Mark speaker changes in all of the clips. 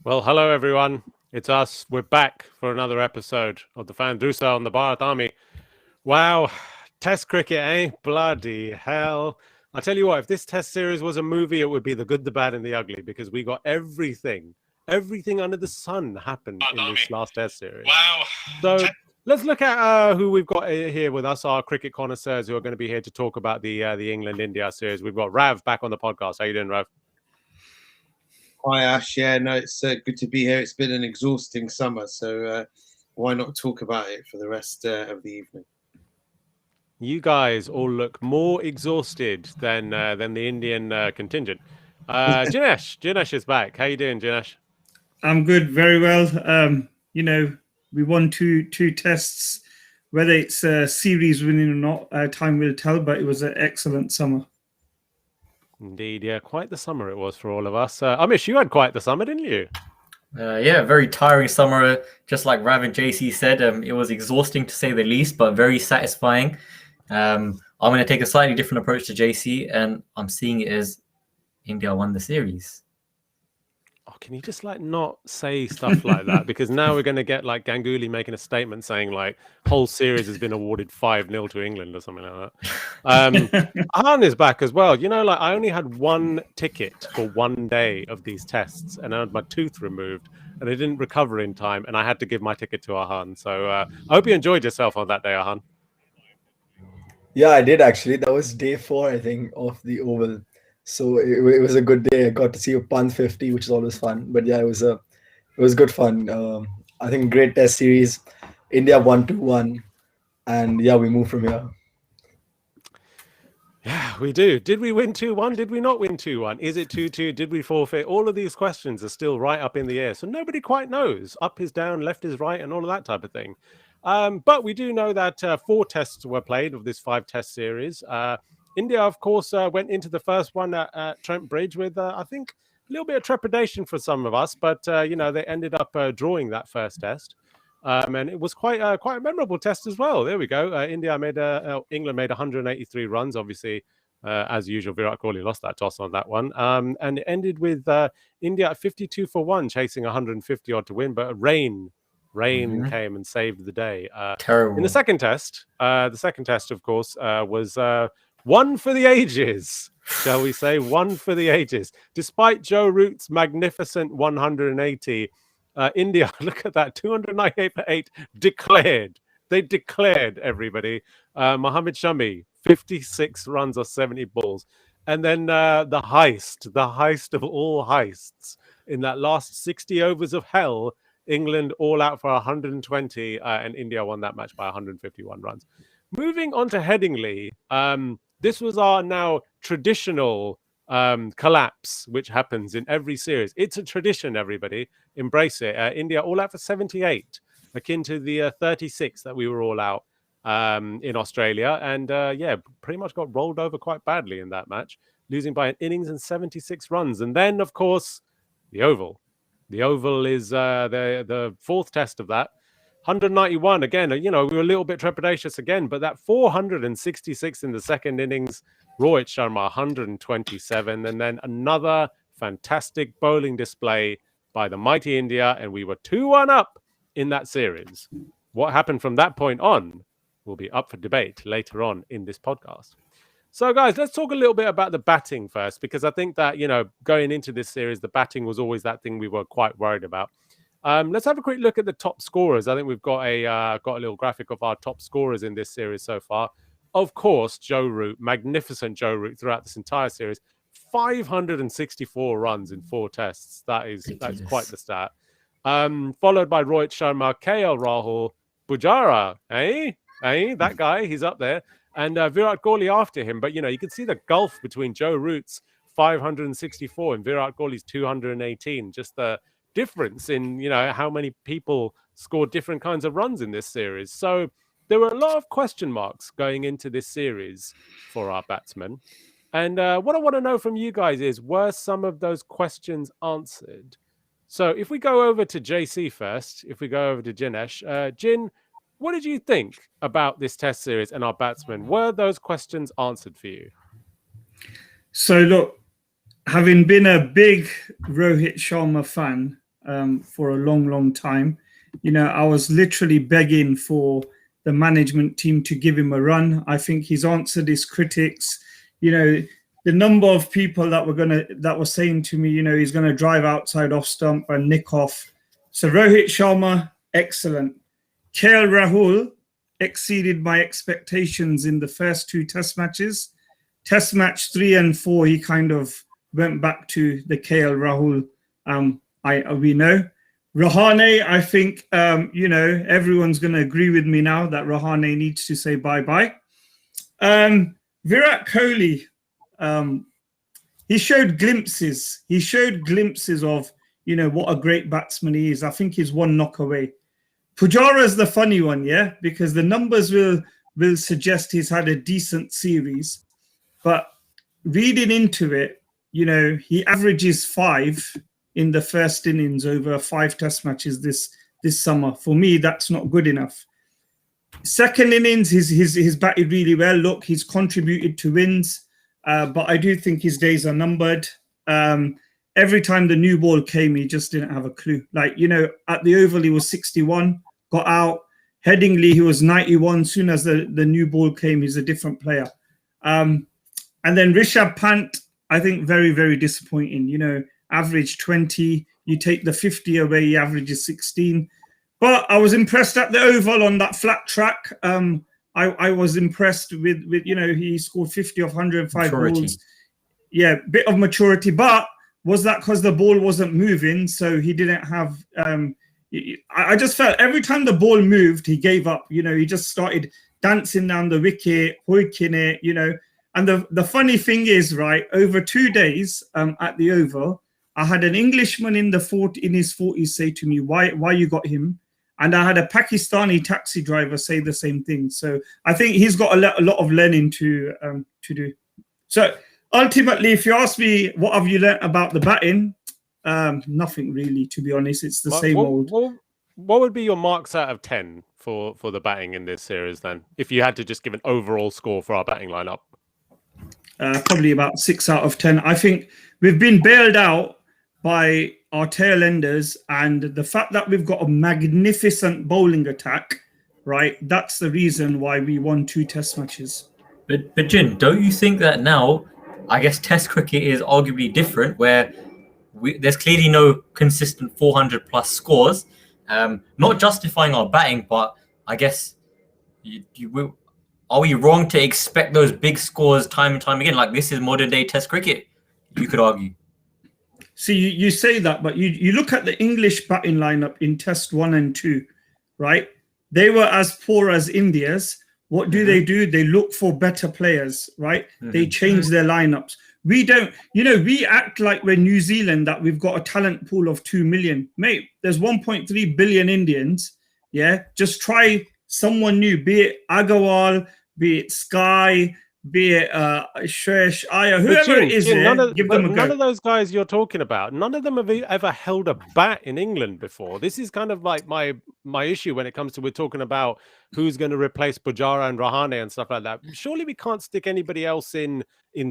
Speaker 1: Well, hello everyone. It's us. We're back for another episode of the Fan Drusa on the Bharat Army. Wow, Test cricket, eh? Bloody hell! I tell you what, if this Test series was a movie, it would be the good, the bad, and the ugly because we got everything under the sun happened in this last Test series.
Speaker 2: Wow.
Speaker 1: So let's look at who we've got here with us, our cricket connoisseurs who are going to be here to talk about the England-India series. We've got Rav back on the podcast. How you doing, Rav?
Speaker 2: Hi, Ash. Yeah, no, it's good to be here. It's been an exhausting summer, so why not talk about it for the rest of the evening?
Speaker 1: You guys all look more exhausted than the Indian contingent. Jinesh is back. How you doing, Jinesh?
Speaker 3: I'm good, very well. We won two tests. Whether it's a series winning or not, time will tell. But it was an excellent summer.
Speaker 1: Indeed, yeah, quite the summer it was for all of us. Amish, you had quite the summer, didn't you?
Speaker 4: Yeah, very tiring summer. Just like Rav and JC said, it was exhausting to say the least, but very satisfying. I'm going to take a slightly different approach to JC, and I'm seeing it as India won the series.
Speaker 1: Oh, can you just not say stuff like that? Because now we're going to get Ganguly making a statement saying whole series has been awarded 5-0 to England or something like that. Ahan is back as well. I only had one ticket for one day of these tests and I had my tooth removed and I didn't recover in time and I had to give my ticket to Ahan. So I hope you enjoyed yourself on that day, Ahan.
Speaker 5: Yeah, I did actually. That was day 4, I think, of the Oval. So it was a good day. I got to see a Pant 50, which is always fun. But yeah, it was good fun. I think great Test series. India won 2-1, and yeah, we move from here.
Speaker 1: Yeah, we do. Did we win 2-1? Did we not win 2-1? Is it 2-2? Did we forfeit? All of these questions are still right up in the air. So nobody quite knows. Up is down, left is right, and all of that type of thing. But we do know that 4 tests were played of this 5-test series. India, of course, went into the first one at Trent Bridge with, I think, a little bit of trepidation for some of us. But, they ended up drawing that first test. And it was quite a memorable test as well. There we go. England made 183 runs. Obviously, as usual, Virat Kohli lost that toss on that one. And it ended with India at 52 for 1, chasing 150 odd to win. But rain came and saved the day.
Speaker 4: Terrible.
Speaker 1: In the second test, of course, was one for the ages, shall we say? One for the ages. Despite Joe Root's magnificent 180, India, look at that, 298 for 8, declared. They declared, everybody. Mohammad Shami, 56 runs or 70 balls. And then the heist of all heists. In that last 60 overs of hell, England all out for 120, and India won that match by 151 runs. Moving on to Headingley, this was our now traditional collapse, which happens in every series. It's a tradition, everybody. Embrace it. India all out for 78, akin to the 36 that we were all out in Australia. And pretty much got rolled over quite badly in that match, losing by an innings and 76 runs. And then, of course, the Oval. The Oval is the 4th test of that. 191 again. We were a little bit trepidatious again, but that 466 in the second innings. Rohit Sharma 127, and then another fantastic bowling display by the mighty India, and we were 2-1 up in that series. What happened from that point on will be up for debate later on in this podcast. So, guys, let's talk a little bit about the batting first, because I think that, going into this series, the batting was always that thing we were quite worried about. Let's have a quick look at the top scorers. I think we've got a little graphic of our top scorers in this series so far. Of course, Joe Root, magnificent Joe Root throughout this entire series. 564 runs in 4 tests. That's quite the stat. Followed by Rohit Sharma, KL Rahul, Pujara, that guy, he's up there. And Virat Kohli after him. But, you can see the gulf between Joe Root's 564 and Virat Kohli's 218. Just the difference in, how many people scored different kinds of runs in this series. So there were a lot of question marks going into this series for our batsmen. And what I want to know from you guys is, were some of those questions answered? So if we go over to JC first, if we go over to Jinesh, Jin, what did you think about this test series and our batsmen? Were those questions answered for you?
Speaker 3: So look, having been a big Rohit Sharma fan, for a long, long time. You know, I was literally begging for the management team to give him a run. I think he's answered his critics. You know, the number of people that were saying to me, you know, he's going to drive outside off stump and nick off. So Rohit Sharma, excellent. KL Rahul exceeded my expectations in the first 2 test matches. Test match 3 and 4, he kind of went back to the KL Rahul we know. Rahane, I think, you know, everyone's going to agree with me now that Rahane needs to say bye-bye. Virat Kohli, he showed glimpses. He showed glimpses of, you know, what a great batsman he is. I think he's 1 knock away. Pujara's the funny one, yeah, because the numbers will suggest he's had a decent series. But reading into it, you know, he averages 5 in the first innings over 5 test matches this summer. For me, that's not good enough. Second innings, he's batted really well. Look, he's contributed to wins, but I do think his days are numbered. Every time the new ball came, he just didn't have a clue. Like, you know, at the Oval, he was 61, got out. Headingley, he was 91. Soon as the new ball came, he's a different player. And then Rishabh Pant, I think very, very disappointing. You know, average 20. You take the 50 away, he averages 16. But I was impressed at the Oval on that flat track. I was impressed with, you know, he scored 50 of 105 balls. Yeah, bit of maturity. But was that because the ball wasn't moving? So he didn't have... I just felt every time the ball moved, he gave up. You know, he just started dancing down the wicket, hoiking it, you know. And the funny thing is, right, over 2 days at the Oval, I had an Englishman in his 40s say to me, why you got him? And I had a Pakistani taxi driver say the same thing. So I think he's got a lot of learning to do. So ultimately, if you ask me, what have you learnt about the batting? Nothing really, to be honest. It's the same old.
Speaker 1: What would be your marks out of 10 for the batting in this series then? If you had to just give an overall score for our batting lineup?
Speaker 3: Probably about 6 out of 10. I think we've been bailed out by our tail enders, and the fact that we've got a magnificent bowling attack, right? That's the reason why we won 2 test matches.
Speaker 4: But Jin, don't you think that now, I guess test cricket is arguably different, where there's clearly no consistent 400 plus scores, not justifying our batting, but I guess are we wrong to expect those big scores time and time again? Like, this is modern day test cricket, you could argue.
Speaker 3: See, you say that, but you look at the English batting lineup in Test 1 and 2, right? They were as poor as India's. What do? They look for better players, right? They change their lineups. We don't, you know, we act like we're New Zealand, that we've got a talent pool of 2 million. Mate, there's 1.3 billion Indians. Yeah, just try someone new, be it Agarwal, be it Sky, be it Shreyas Iyer, whoever it is, give them a go.
Speaker 1: None of those guys you're talking about, none of them have ever held a bat in England before. This is kind of like my issue when it comes to we're talking about who's going to replace Pujara and Rahane and stuff like that. Surely we can't stick anybody else in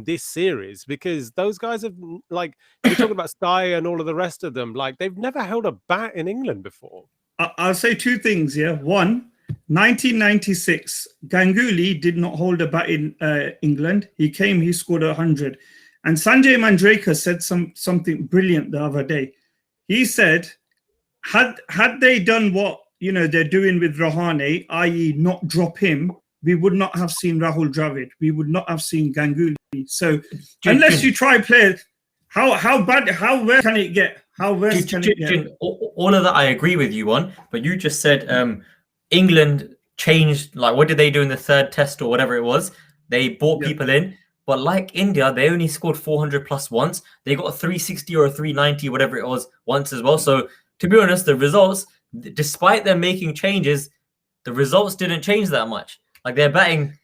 Speaker 1: this series, because those guys have, like, you're talking about Sky and all of the rest of them, like, they've never held a bat in England before.
Speaker 3: I'll say 2 things here. One, 1996, Ganguly did not hold a bat in England. He came, he scored 100. And Sanjay Manjrekar said something brilliant the other day. He said, had they done what, you know, they're doing with Rahane, i.e. not drop him, we would not have seen Rahul Dravid. We would not have seen Ganguly. So unless you try play, how worse can it get? How worse can it get?
Speaker 4: All of that I agree with you on, but you just said England changed, like, what did they do in the 3rd test or whatever it was? They brought people in, but like India, they only scored 400 plus once. They got a 360 or a 390, whatever it was, once as well. So to be honest, the results, despite them making changes, the results didn't change that much. Like, their batting,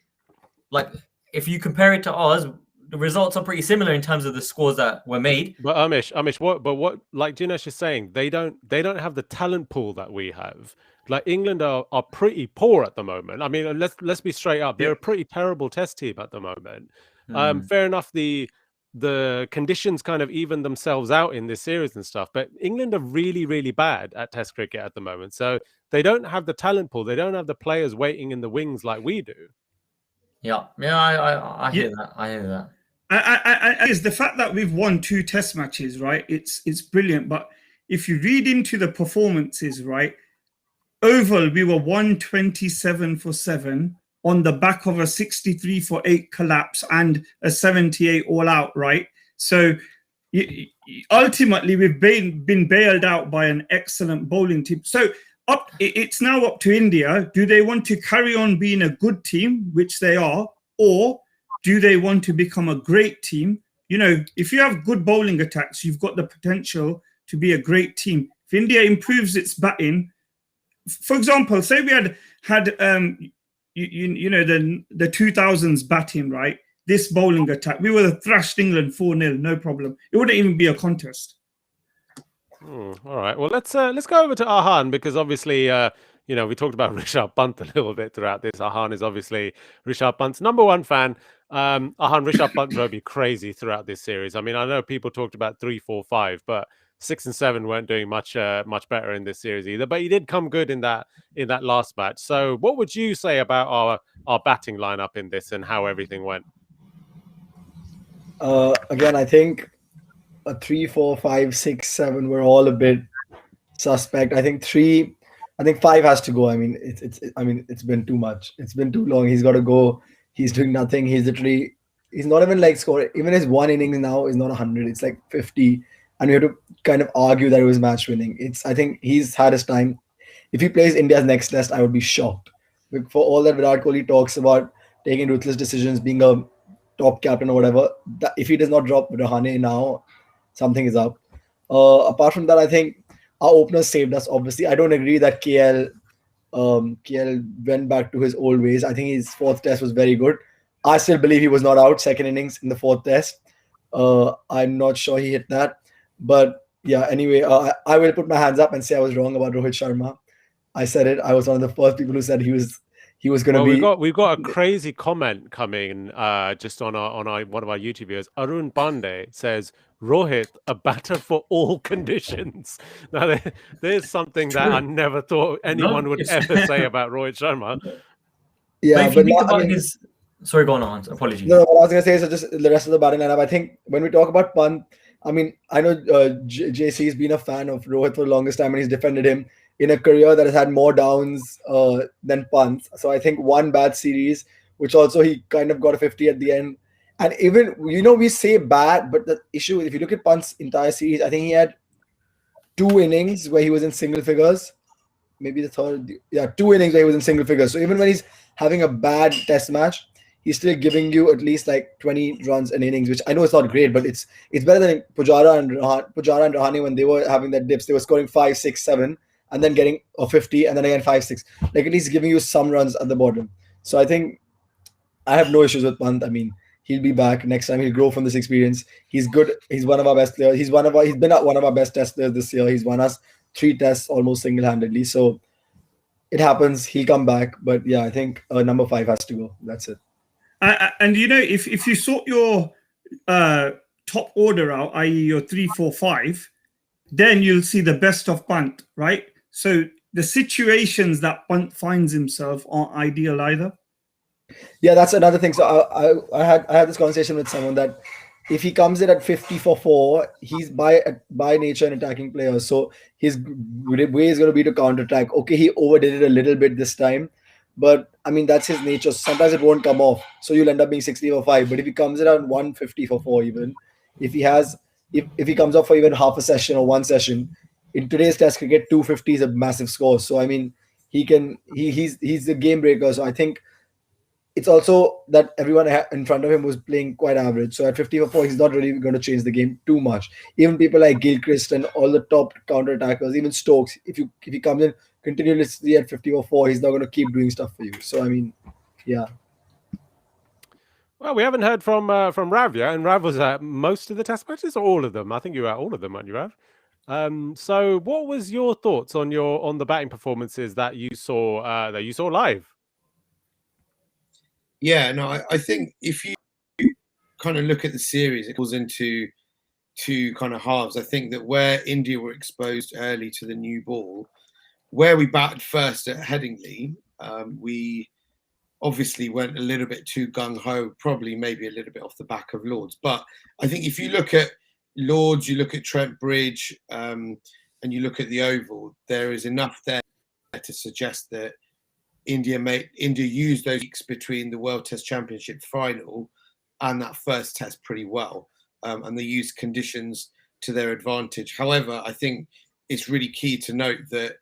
Speaker 4: like, if you compare it to ours, the results are pretty similar in terms of the scores that were made.
Speaker 1: But Amish, what like Jinesh is saying, they don't have the talent pool that we have. Like, England are pretty poor at the moment. I mean, let's be straight up. They're a pretty terrible test team at the moment. Fair enough. The the conditions kind of even themselves out in this series and stuff. But England are really, really bad at Test cricket at the moment. So they don't have the talent pool. They don't have the players waiting in the wings like we do.
Speaker 4: Yeah, I hear that. I hear that.
Speaker 3: Is the fact that we've won 2 Test matches, right? It's brilliant. But if you read into the performances, right, Oval, we were 127 for 7 on the back of a 63 for 8 collapse and a 78 all out, right? So ultimately, we've been bailed out by an excellent bowling team. So it's now up to India. Do they want to carry on being a good team, which they are, or do they want to become a great team? You know, if you have good bowling attacks, you've got the potential to be a great team. If India improves its batting, for example, say we had you know, the 2000s batting, right? This bowling attack, we would have thrashed England 4-0, no problem. It wouldn't even be a contest.
Speaker 1: All right. Well, let's go over to Arhan, because obviously, you know, we talked about Rishabh Pant a little bit throughout this. Arhan is obviously Rishabh Pant's #1 fan. Arhan, Rishabh Pant drove me crazy throughout this series. I mean, I know people talked about 3, 4, 5, but 6 and 7 weren't doing much better in this series either. But he did come good in that last match. So, what would you say about our batting lineup in this and how everything went?
Speaker 5: Again, I think a 3, 4, 5, 6, 7 were all a bit suspect. I think 5 has to go. I mean, it's been too much. It's been too long. He's got to go. He's doing nothing. He's not even like scoring. Even his one innings now is not 100. It's like 50. And we have to kind of argue that it was match winning. I think he's had his time. If he plays India's next test, I would be shocked. For all that Virat Kohli talks about taking ruthless decisions, being a top captain or whatever, if he does not drop Rahane now, something is up. Apart from that, I think our openers saved us. Obviously, I don't agree that KL went back to his old ways. I think his 4th test was very good. I still believe he was not out 2nd innings in the 4th test. I'm not sure he hit that. But yeah, anyway, I will put my hands up and say I was wrong about Rohit Sharma. I said it. I was one of the first people who said he was going to be.
Speaker 1: We've got a crazy comment coming just on one of our YouTube viewers. Arun Pandey says, Rohit, a batter for all conditions. Now, there's something that I never thought anyone would ever say about Rohit Sharma.
Speaker 5: Yeah,
Speaker 4: but if you think about his... Sorry, go on. Apologies.
Speaker 5: No, what I was going to say is just the rest of the batting lineup. I think when we talk about Pant, I mean, I know JC has been a fan of Rohit for the longest time, and he's defended him in a career that has had more downs than Pant. So I think one bad series, which also he kind of got a 50 at the end. And even, you know, we say bad, but the issue, if you look at Pant's entire series, I think he had 2 innings where he was in single figures. Maybe the 3rd. Yeah, 2 innings where he was in single figures. So even when he's having a bad test match, he's still giving you at least like 20 runs an innings, which I know it's not great, but it's better than Pujara and Rahane when they were having that dips. They were scoring 5, 6, 7, and then getting a 50, and then again 5, 6. Like at least giving you some runs at the bottom. So I think I have no issues with Pant. I mean, he'll be back next time. He'll grow from this experience. He's good. He's one of our best players. He's been one of our best test players this year. He's won us 3 tests almost single-handedly. So it happens. He'll come back. But yeah, I think number 5 has to go. That's it.
Speaker 3: And you know, if you sort your top order out, i.e. your 3, 4, 5, then you'll see the best of Pant, right? So the situations that Pant finds himself aren't ideal either.
Speaker 5: Yeah, that's another thing. So I had this conversation with someone that if he comes in at 50 for 4, he's by nature an attacking player. So his way is going to be to counter attack. Okay, he overdid it a little bit this time, but I mean that's his nature. Sometimes it won't come off, so you'll end up being 60 for 5. But if he comes in at 150 for 4, even if he comes up for even half a session or 1 session in today's Test cricket, 250 is a massive score. So I mean he's the game breaker. So I think it's also that everyone in front of him was playing quite average. So at 50 for 4, he's not really going to change the game too much. Even people like Gilchrist and all the top counter attackers, even Stokes, if he comes in continuously at 50 for 4, he's not going to keep doing stuff for you. So I mean, yeah.
Speaker 1: Well, we haven't heard from Rav yet, and Rav was at most of the Test matches, or all of them. I think you were at all of them, weren't you, Rav? So what was your thoughts on the batting performances that you saw live?
Speaker 2: Yeah, no, I think if you kind of look at the series, it goes into two kind of halves. I think that where India were exposed early to the new ball, where we batted first at Headingley, we obviously went a little bit too gung-ho, probably maybe a little bit off the back of Lords. But I think if you look at Lords, you look at Trent Bridge, and you look at the Oval, there is enough there to suggest that India used those weeks between the World Test Championship final and that first test pretty well. And they used conditions to their advantage. However, I think it's really key to note that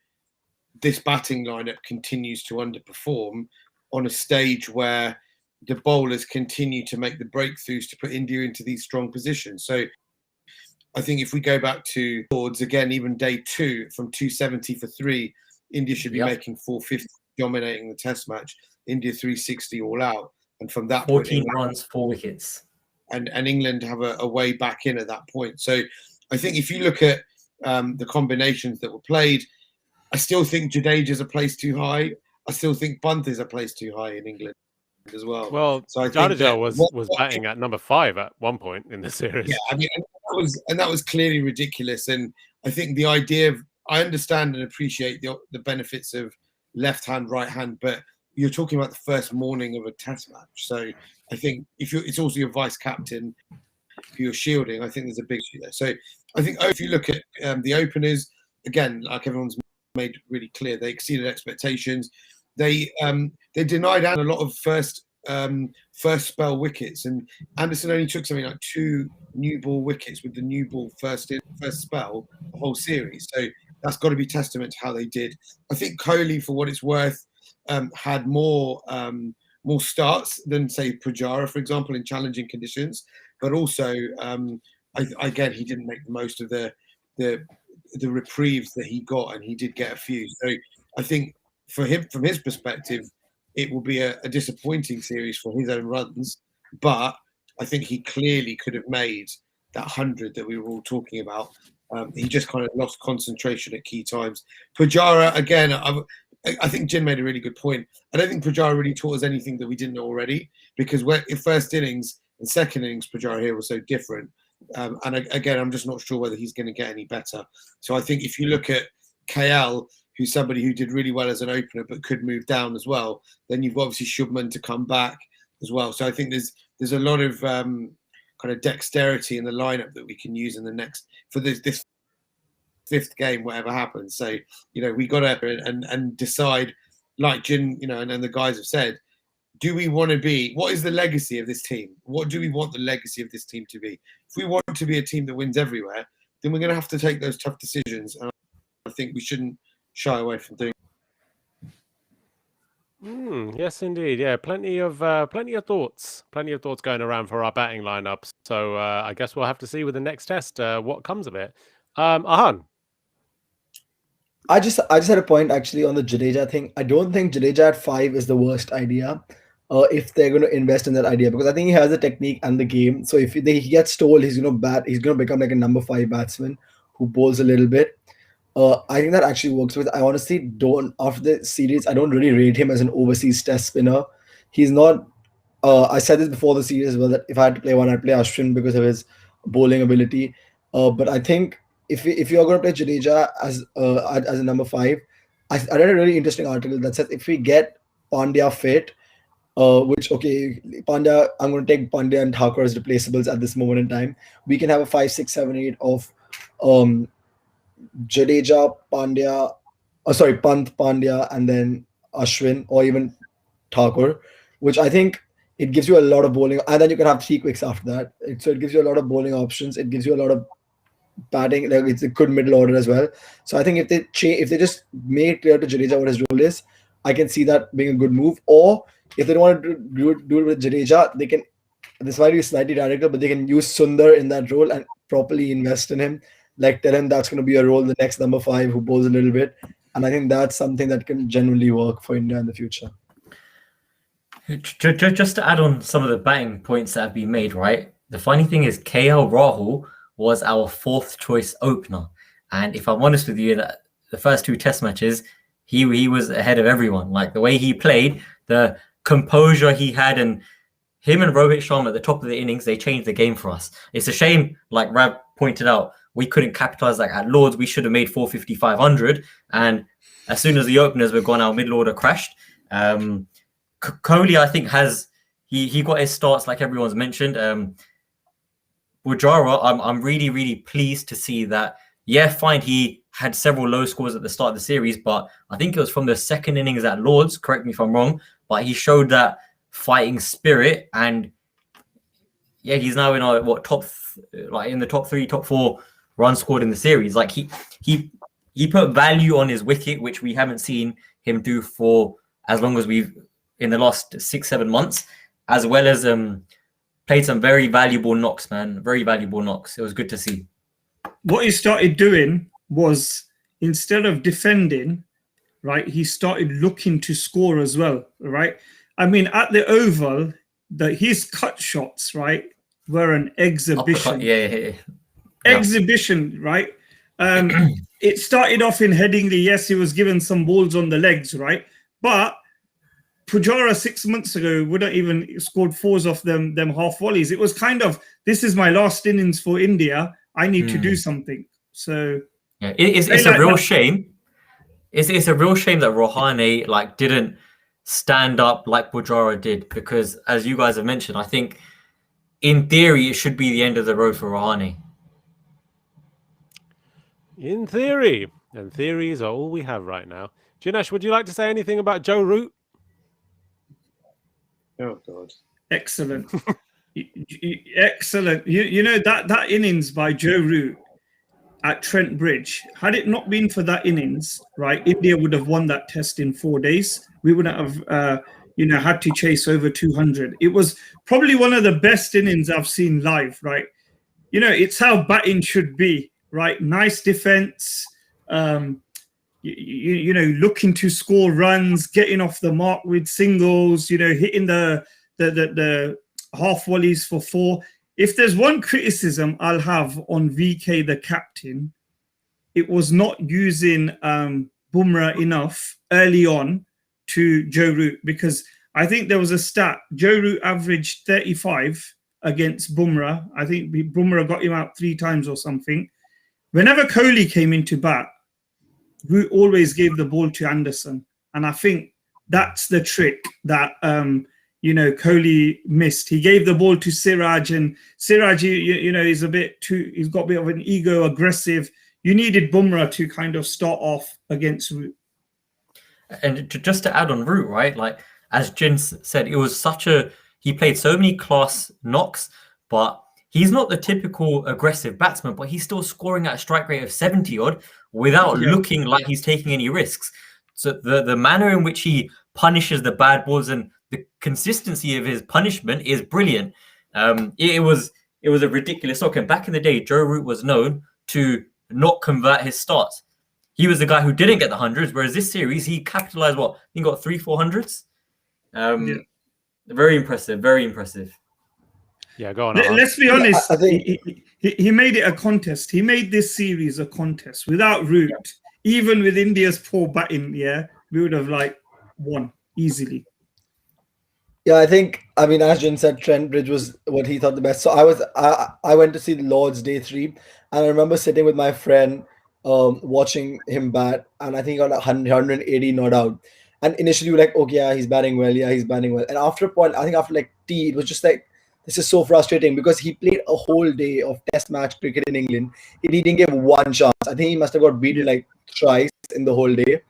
Speaker 2: this batting lineup continues to underperform on a stage where the bowlers continue to make the breakthroughs to put India into these strong positions. So I think if we go back to Lords again, even day 2 from 270 for 3, India should be making 450, dominating the test match. India 360 all out. And from that
Speaker 4: 14
Speaker 2: point,
Speaker 4: runs, 4 wickets.
Speaker 2: And England have a way back in at that point. So I think if you look at the combinations that were played, I still think Jadeja's a place too high. I still think Pant is a place too high in England as well.
Speaker 1: Well,
Speaker 2: so I think
Speaker 1: Jadeja was batting at number 5 at one point in the series.
Speaker 2: Yeah, I mean, that was clearly ridiculous. And I think the idea of, I understand and appreciate the benefits of left hand, right hand, but you're talking about the first morning of a test match. So I think it's also your vice captain for your shielding. I think there's a big issue there. So I think if you look at the openers, again, like everyone's made really clear, they exceeded expectations. They denied Anderson a lot of first spell wickets, and Anderson only took something like 2 new ball wickets with the new ball first spell the whole series. So that's got to be testament to how they did. I think Kohli, for what it's worth, had more starts than say Pujara, for example, in challenging conditions. But also, again, he didn't make the most of the reprieves that he got, and he did get a few. So I think for him, from his perspective, it will be a disappointing series for his own runs. But I think he clearly could have made that 100 that we were all talking about. He just kind of lost concentration at key times. Pujara, again, I think Jin made a really good point. I don't think Pujara really taught us anything that we didn't know already, because in first innings and second innings, Pujara here was so different. And again, I'm just not sure whether he's going to get any better. So I think if you look at KL, who's somebody who did really well as an opener but could move down as well, then you've obviously Shubman to come back as well. So I think there's a lot of kind of dexterity in the lineup that we can use in the next for this 5th game, whatever happens. So we got to and decide, like Jin, and the guys have said, do we want to be? What is the legacy of this team? What do we want the legacy of this team to be? If we want to be a team that wins everywhere, then we're going to have to take those tough decisions. And I think we shouldn't shy away from doing.
Speaker 1: Yes, indeed. Yeah, plenty of thoughts going around for our batting lineup. So I guess we'll have to see with the next test what comes of it. Ahan.
Speaker 5: I just had a point actually on the Jadeja thing. I don't think Jadeja at 5 is the worst idea if they're going to invest in that idea, because I think he has the technique and the game. So if he gets told he's going to bat, he's going to become like a number 5 batsman who bowls a little bit. I think that actually works with. I honestly don't, after the series, I don't really rate him as an overseas test spinner. He's not. I said this before the series as well, that if I had to play one, I'd play Ashwin because of his bowling ability. But I think if you're going to play Jadeja as a number 5, I read a really interesting article that says if we get Pandya fit, Pandya, I'm going to take Pandya and Thakur as replaceables at this moment in time. We can have a 5, 6, 7, 8 of Jadeja, Pandya, Pant, Pandya, and then Ashwin, or even Thakur, which I think it gives you a lot of bowling, and then you can have 3 quicks after that. So it gives you a lot of bowling options. It gives you a lot of batting. Like, it's a good middle order as well. So I think if they just make it clear to Jadeja what his role is, I can see that being a good move. Or if they don't want to do it with Jadeja, they can. This might be slightly radical, but they can use Sundar in that role and properly invest in him. Like, tell him that's going to be a role, the next number 5 who bowls a little bit. And I think that's something that can genuinely work for India in the future.
Speaker 4: Just to add on some of the batting points that have been made, right? The funny thing is KL Rahul was our 4th choice opener. And if I'm honest with you, the first 2 test matches, he was ahead of everyone. Like, the way he played, the composure he had, and him and Rohit Sharma at the top of the innings, they changed the game for us. It's a shame, like Rav pointed out, we couldn't capitalize like at Lords. We should have made 450, 500. And as soon as the openers were gone, our middle order crashed. Kohli, I think, he got his starts like everyone's mentioned. Pujara, I'm really, really pleased to see that. Yeah, fine, he had several low scores at the start of the series, but I think it was from the second innings at Lords, correct me if I'm wrong, but he showed that fighting spirit, and yeah, he's now in our in the top 3, top 4 runs scored in the series. Like he put value on his wicket, which we haven't seen him do for as long as we've in the last 6-7 months, as well as played some very valuable knocks, man. Very valuable knocks. It was good to see.
Speaker 3: What he started doing was, instead of defending, right, he started looking to score as well, right? I mean, at the Oval, his cut shots, right, were an exhibition.
Speaker 4: Uppercut, yeah.
Speaker 3: Exhibition, right? It started off in Headingley. Yes, he was given some balls on the legs, right? But Pujara 6 months ago wouldn't even scored 4s off them half volleys. It was kind of, this is my last innings for India. I need to do something. So
Speaker 4: yeah, it's a real shame. It's a real shame that Rohane didn't stand up like Pujara did, because as you guys have mentioned, I think in theory it should be the end of the road for Rohane.
Speaker 1: In theory, and theories are all we have right now. Jinesh, would you like to say anything about Joe Root?
Speaker 2: Oh God!
Speaker 3: Excellent. Excellent. You know that innings by Joe Root at Trent Bridge, had it not been for that innings, right, India would have won that test in 4 days. We wouldn't have had to chase over 200. It was probably one of the best innings I've seen live, right? You know, it's how batting should be, right? Nice defense, looking to score runs, getting off the mark with singles, hitting the half volleys for 4. If there's one criticism I'll have on VK, the captain, it was not using Bumrah enough early on to Joe Root, because I think there was a stat. Joe Root averaged 35 against Bumrah. I think Bumrah got him out 3 times or something. Whenever Kohli came into bat, Root always gave the ball to Anderson. And I think that's the trick that Kohli missed. He gave the ball to Siraj, and Siraj, he's he's got a bit of an ego, aggressive. You needed Bumrah to kind of start off against Root.
Speaker 4: And just to add on Root, right? Like as Jin said, it was he played so many class knocks, but he's not the typical aggressive batsman, but he's still scoring at a strike rate of 70 odd without looking like he's taking any risks. So the manner in which he punishes the bad balls and the consistency of his punishment is brilliant. It was a ridiculous knock. And back in the day, Joe Root was known to not convert his starts. He was the guy who didn't get the hundreds, whereas this series he capitalized he got 300-400s. Very impressive, very impressive.
Speaker 1: Yeah, go on.
Speaker 3: Let's be honest.
Speaker 5: I think
Speaker 3: he made it a contest. He made this series a contest. Without Root, even with India's poor batting, we would have won easily.
Speaker 5: Yeah, I mean, as Jin said, Trent Bridge was what he thought the best. So I went to see the Lords day 3, and I remember sitting with my friend watching him bat, and I think he got 180 not out. And initially we were like, okay, yeah, he's batting well. And after a point, I think after T, it was just this is so frustrating, because he played a whole day of test match cricket in England. He didn't give one chance. I think he must have got beaten thrice in the whole day,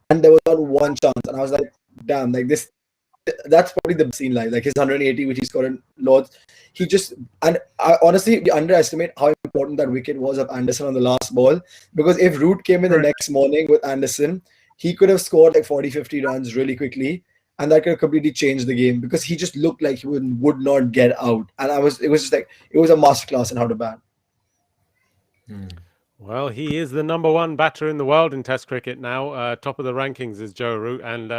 Speaker 5: and there was not one chance. And I was like, damn, that's probably the scene live, his 180 which he scored in Lords. I honestly, we underestimate how important that wicket was of Anderson on the last ball, because if Root came in the next morning with Anderson, he could have scored 40-50 runs really quickly, and that could have completely changed the game, because he just looked like he would not get out. And it was a masterclass in how to bat.
Speaker 1: Well, he is the #1 batter in the world in Test cricket now. Top of the rankings is Joe Root, and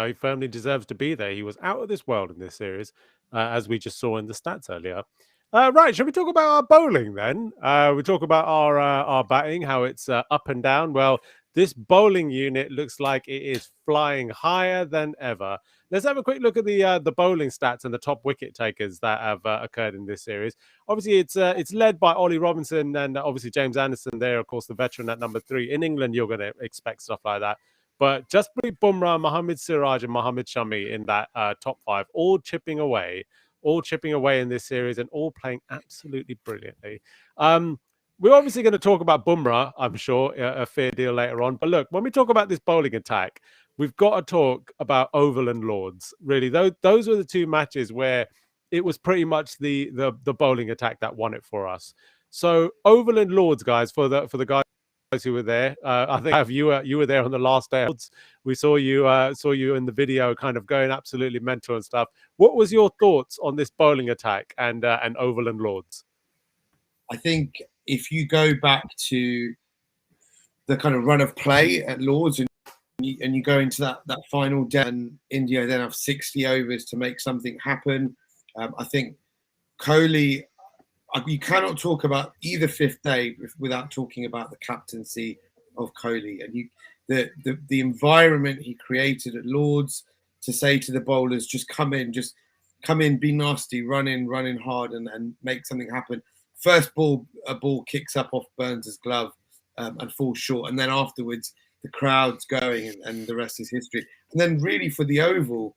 Speaker 1: he firmly deserves to be there. He was out of this world in this series, as we just saw in the stats earlier. Right, shall we talk about our bowling then? We talk about our batting, how it's up and down. Well, this bowling unit looks like it is flying higher than ever. Let's have a quick look at the bowling stats and the top wicket takers that have occurred in this series. Obviously, it's led by Ollie Robinson and obviously James Anderson there, of course, the veteran at number 3. In England, you're going to expect stuff like that. But Jasprit Bumrah, Mohammad Siraj, and Mohammad Shami in that top 5, all chipping away in this series and all playing absolutely brilliantly. We're obviously going to talk about Bumrah, I'm sure, a fair deal later on. But look, when we talk about this bowling attack, we've got to talk about Oval and Lords. Really, those were the 2 matches where it was pretty much the bowling attack that won it for us. So Oval and Lords, guys, for the guys who were there, I think you were there on the last day. We saw you in the video, kind of going absolutely mental and stuff. What was your thoughts on this bowling attack and Oval and Lords?
Speaker 2: I think if you go back to the kind of run of play at Lords and you go into that final day, and India then have 60 overs to make something happen. I think Kohli, you cannot talk about either 5th day without talking about the captaincy of Kohli and the environment he created at Lords to say to the bowlers, just come in, be nasty, run in hard and make something happen. First ball, a ball kicks up off Burns' glove and falls short. And then afterwards, the crowd's going and the rest is history. And then really for the Oval,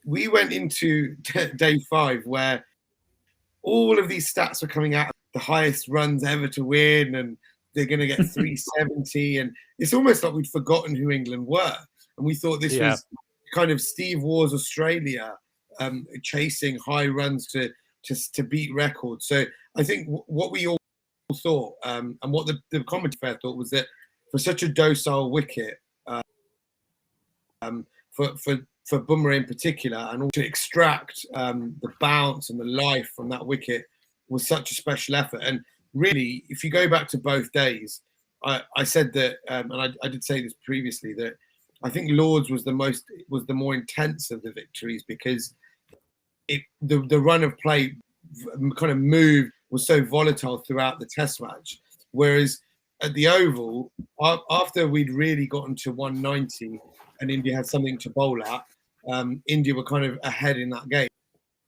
Speaker 2: we went into day 5 where all of these stats were coming out, the highest runs ever to win, and they're going to get 370. And it's almost like we'd forgotten who England were. And we thought this was kind of Steve Waugh's Australia chasing high runs to beat records. So I think what we all thought and what the commentary fair thought was that for such a docile wicket, for Bumrah in particular, and also to extract the bounce and the life from that wicket was such a special effort. And really, if you go back to both days, I said that, and I did say this previously, that I think Lords was the more intense of the victories because the run of play kind of moved was so volatile throughout the Test match, whereas at the Oval, after we'd really gotten to 190 and India had something to bowl at, India were kind of ahead in that game,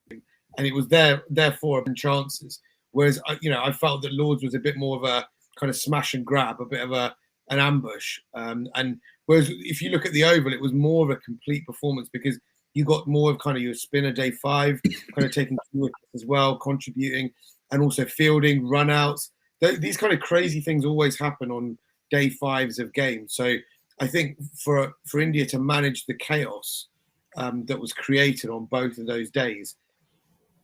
Speaker 2: and it was therefore chances. Whereas I felt that Lords was a bit more of a kind of smash and grab, a bit of an ambush, and whereas if you look at the Oval, it was more of a complete performance because you got more of kind of your spinner day 5, kind of taking wickets as well, contributing, and also fielding, run outs. These kind of crazy things always happen on day 5s of games. So I think for India to manage the chaos that was created on both of those days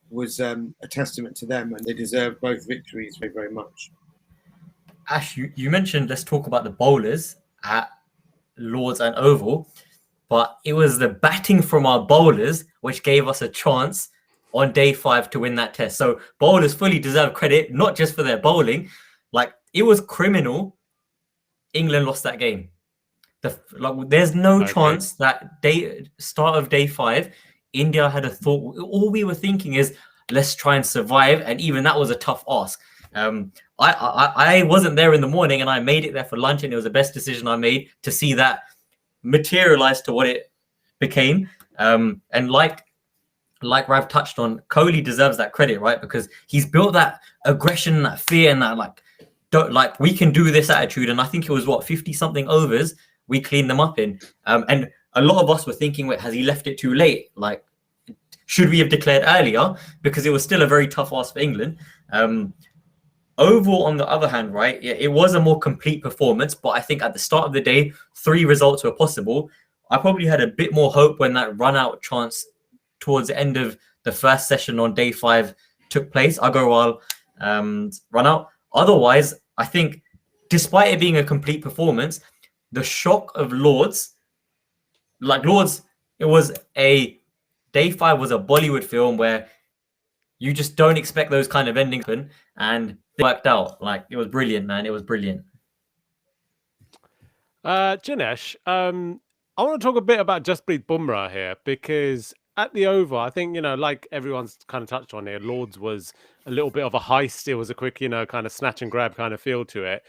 Speaker 2: was a testament to them, and they deserve both victories very, very much.
Speaker 4: Ash, you mentioned let's talk about the bowlers at Lords and Oval, but it was the batting from our bowlers which gave us a chance on day 5 to win that test. So bowlers fully deserve credit, not just for their bowling. Like, it was criminal England lost that game. There's no chance that start of day 5, India had a thought. All we were thinking is, let's try and survive. And even that was a tough ask. I wasn't there in the morning and I made it there for lunch, and it was the best decision I made to see that materialize to what it became. And like Rav touched on, Kohli deserves that credit, right? Because he's built that aggression, that fear, and that we can do this attitude. And I think it was 50 something overs we cleaned them up in. And a lot of us were thinking, wait, has he left it too late? Like, should we have declared earlier? Because it was still a very tough ask for England. Oval, on the other hand, right, it was a more complete performance, but I think at the start of the day, 3 results were possible. I probably had a bit more hope when that run-out chance towards the end of the first session on day 5 took place, Agarwal run out. Otherwise, I think despite it being a complete performance, the shock of Lords, it was day 5 was a Bollywood film where you just don't expect those kind of endings, and it worked out. Like, it was brilliant, man. It was brilliant.
Speaker 1: Jinesh, I want to talk a bit about Jasprit Bumrah here, because at the Oval, I think, like everyone's kind of touched on here, Lords was a little bit of a heist. It was a quick, kind of snatch and grab kind of feel to it.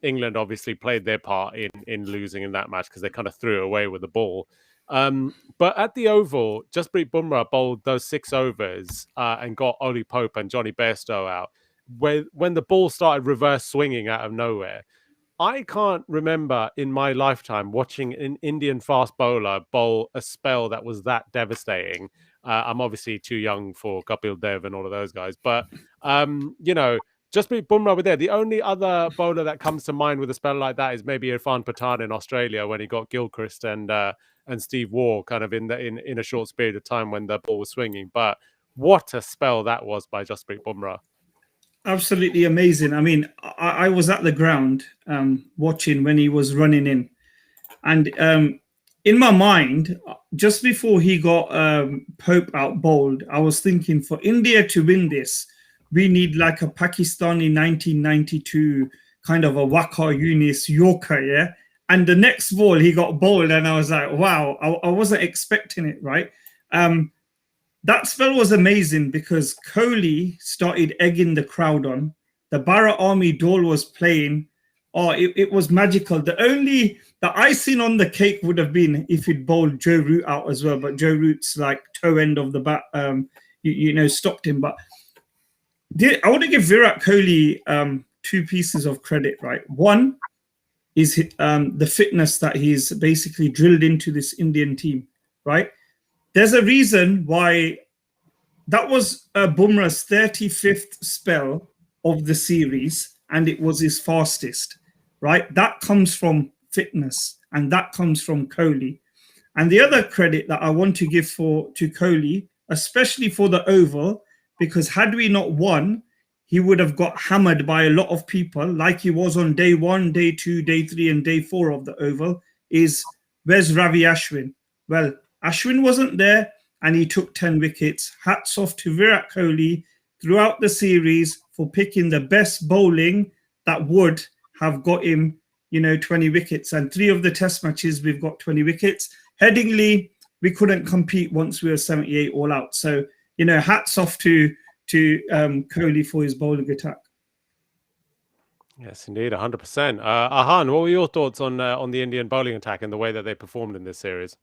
Speaker 1: England obviously played their part in losing in that match because they kind of threw away with the ball. But at the Oval, Jasprit Bumrah bowled those 6 overs and got Ollie Pope and Johnny Bairstow out. When the ball started reverse swinging out of nowhere, I can't remember in my lifetime watching an Indian fast bowler bowl a spell that was that devastating. I'm obviously too young for Kapil Dev and all of those guys, but Jasprit Bumrah were there. The only other bowler that comes to mind with a spell like that is maybe Irfan Pathan in Australia when he got Gilchrist and Steve Waugh kind of in a short period of time when the ball was swinging. But what a spell that was by Jasprit Bumrah.
Speaker 3: Absolutely amazing. I mean, I was at the ground watching when he was running in. And in my mind, just before he got Pope out bowled, I was thinking for India to win this, we need like a Pakistani 1992 kind of a Waqar Yunis Yorker, yeah? And the next ball he got bowled and I was like, wow, I wasn't expecting it, right? That spell was amazing because Kohli started egging the crowd on. The Bharat Army Dole was playing. Oh, it was magical. The icing on the cake would have been if he'd bowled Joe Root out as well, but Joe Root's like toe end of the bat, stopped him. But I want to give Virat Kohli 2 pieces of credit, right? One is the fitness that he's basically drilled into this Indian team, right? There's a reason why that was Bumrah's 35th spell of the series, and it was his fastest, right? That comes from fitness, and that comes from Kohli. And the other credit that I want to give to Kohli, especially for the Oval, because had we not won, he would have got hammered by a lot of people, like he was on day 1, day 2, day 3, and day 4 of the Oval, is where's Ravi Ashwin? Well, Ashwin wasn't there and he took 10 wickets. Hats off to Virat Kohli throughout the series for picking the best bowling that would have got him, 20 wickets. And 3 of the test matches, we've got 20 wickets. Headingley, we couldn't compete once we were 78 all out. So, hats off to Kohli for his bowling attack.
Speaker 1: Yes, indeed, 100%. Ahan, what were your thoughts on the Indian bowling attack and the way that they performed in this series?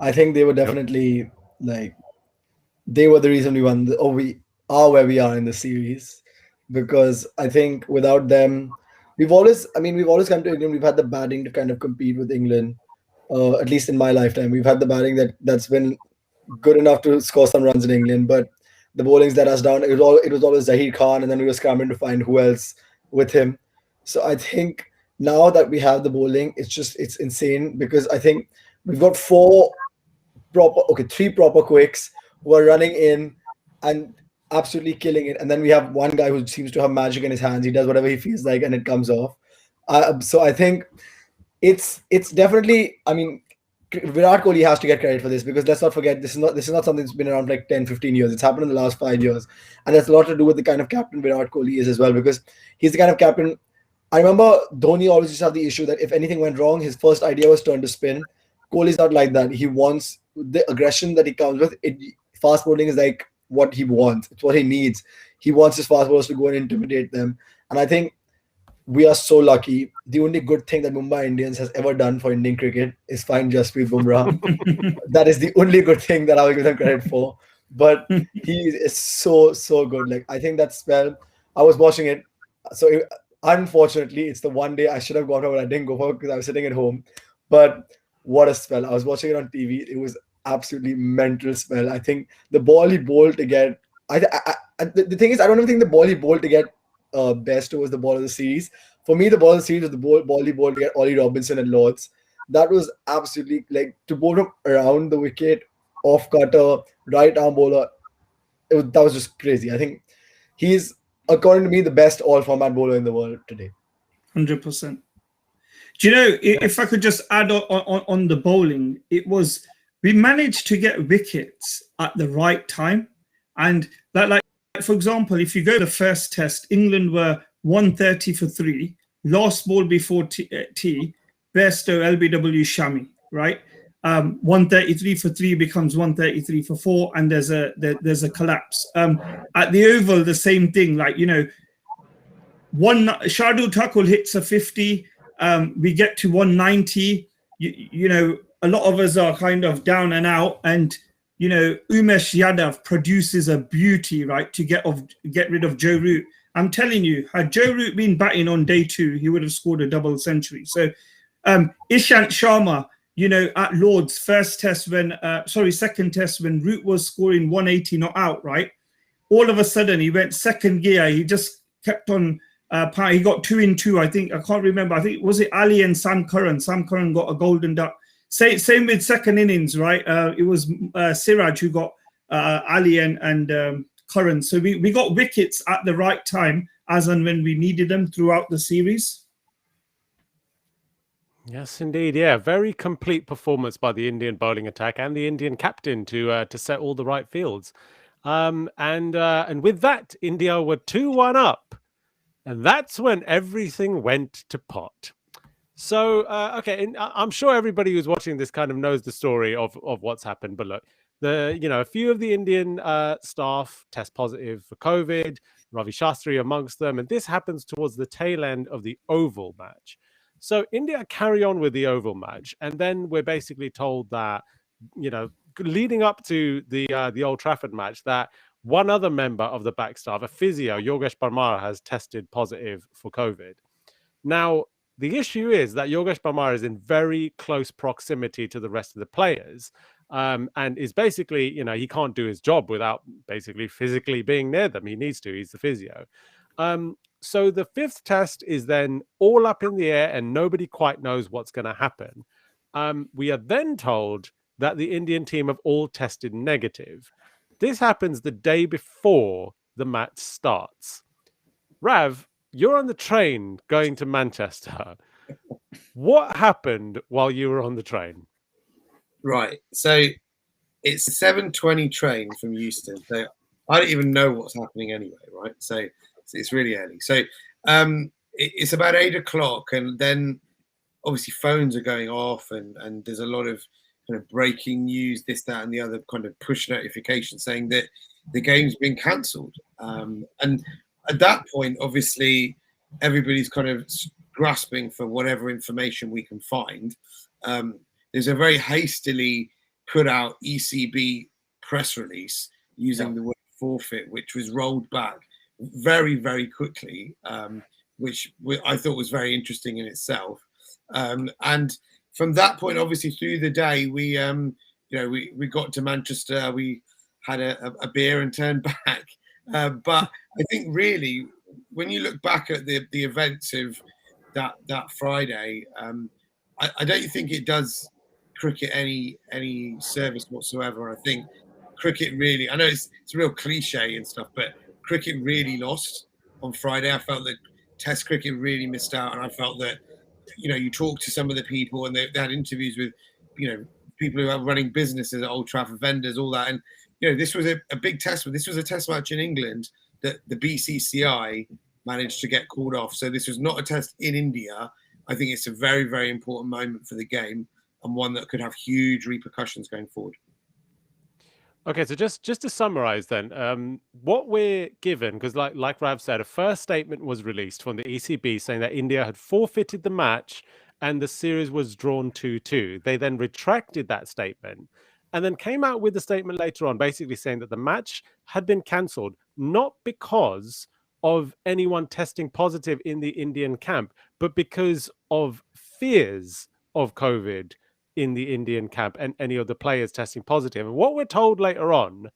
Speaker 5: I think they were definitely they were the reason we won, we are where we are in the series, because I think without them, we've always come to England. We've had the batting to kind of compete with England. At least in my lifetime, we've had the batting that's been good enough to score some runs in England, but the bowling's let us down. It was always Zahir Khan, and then we were scrambling to find who else with him. So I think now that we have the bowling, it's insane, because I think we've got 3 proper quicks who are running in and absolutely killing it, and then we have one guy who seems to have magic in his hands. He does whatever he feels like and it comes off. So I think it's definitely, Virat Kohli has to get credit for this, because let's not forget, this is not something that's been around like 10-15 years. It's happened in the last 5 years, and that's a lot to do with the kind of captain Virat Kohli is as well, because he's the kind of captain. I remember Dhoni always used to have the issue that if anything went wrong, his first idea was turn to spin. Kohli's not like that. He wants the aggression that he comes with. Fast bowling is like what he wants. It's what he needs. He wants his fast bowlers to go and intimidate them. And I think we are so lucky. The only good thing that Mumbai Indians has ever done for Indian cricket is find Jasprit Bumrah. That is the only good thing that I will give them credit for. But he is so good. I think that spell, I was watching it. So unfortunately, it's the one day I should have gone for, but I didn't go for because I was sitting at home. But what a spell. I was watching it on TV. It was absolutely mental spell. I think the ball he bowled to get, the thing is, I don't even think the ball he bowled to get best was the ball of the series. For me, the ball of the series was the ball he bowled to get Ollie Robinson at Lords. That was absolutely to bowl him around the wicket, off cutter, right arm bowler. That was just crazy. I think he's, according to me, the best all format bowler in the world today.
Speaker 3: 100%. Do you know, if I could just add on the bowling, we managed to get wickets at the right time. And like for example, if you go to the first test, England were 130 for 3, last ball before tea, Bairstow, LBW, Shami, right? 133 for 3 becomes 133 for 4, and there's a collapse. At the Oval, the same thing. Shardul Thakur hits a 50. We get to 190. You know, a lot of us are kind of down and out, and you know, Umesh Yadav produces a beauty, right, to get rid of Joe Root. I'm telling you, had Joe Root been batting on day 2, he would have scored a double century. So Ishant Sharma, you know, at Lord's second test when Root was scoring 180 not out, right? All of a sudden he went second gear. He just kept on. He got 2 in 2. I think, I can't remember. I think, was it Ali and Sam Curran? Sam Curran got a golden duck. Same with second innings, right? It was Siraj who got Ali and Curran. So we got wickets at the right time, as and when we needed them throughout the series.
Speaker 1: Yes, indeed. Yeah, very complete performance by the Indian bowling attack and the Indian captain to set all the right fields. And with that, India were 2-1 up. And that's when everything went to pot. So, okay, and I'm sure everybody who's watching this kind of knows the story of what's happened. But look, a few of the Indian staff test positive for COVID, Ravi Shastri amongst them. And this happens towards the tail end of the Oval match. So India carry on with the Oval match. And then we're basically told that, you know, leading up to the Old Trafford match, that one other member of the back staff, a physio, Yogesh Parmar, has tested positive for COVID. Now, the issue is that Yogesh Parmar is in very close proximity to the rest of the players, and is basically, you know, he can't do his job without basically physically being near them. He needs to. He's the physio. So the 5th test is then all up in the air, and nobody quite knows what's going to happen. We are then told that the Indian team have all tested negative. This happens the day before the match starts. Rav, you're on the train going to Manchester. What happened while you were on the train?
Speaker 2: Right. So it's a 7:20 train from Euston. So I don't even know what's happening anyway, right? So it's really early. So it's about 8 o'clock, and then obviously phones are going off, and there's a lot of kind of breaking news, this, that, and the other kind of push notification saying that the game's been cancelled. And at that point, obviously, everybody's kind of grasping for whatever information we can find. There's a very hastily put out ECB press release using the word forfeit, which was rolled back very, very quickly, which I thought was very interesting in itself. And from that point, obviously, through the day, we got to Manchester, we had a beer and turned back. But I think really, when you look back at the events of that Friday, I don't think it does cricket any service whatsoever. I think cricket really, I know it's a real cliche and stuff, but cricket really lost on Friday. I felt that Test cricket really missed out, and I felt that, you know, you talk to some of the people, and they had interviews with, you know, people who are running businesses at Old Trafford, vendors, all that. And, you know, this was a big test. This was a test match in England that the BCCI managed to get called off. So this was not a test in India. I think it's a very, very important moment for the game, and one that could have huge repercussions going forward.
Speaker 1: Okay, so just to summarize then, what we're given, because like Rav said, a first statement was released from the ECB saying that India had forfeited the match and the series was drawn 2-2. They then retracted that statement and then came out with a statement later on basically saying that the match had been cancelled, not because of anyone testing positive in the Indian camp, but because of fears of COVID in the Indian camp and any of the players testing positive. And what we're told later on,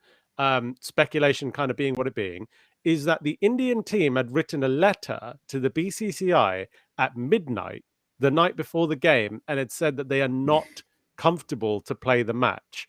Speaker 1: speculation kind of being what it being, is that the Indian team had written a letter to the BCCI at midnight the night before the game and had said that they are not comfortable to play the match.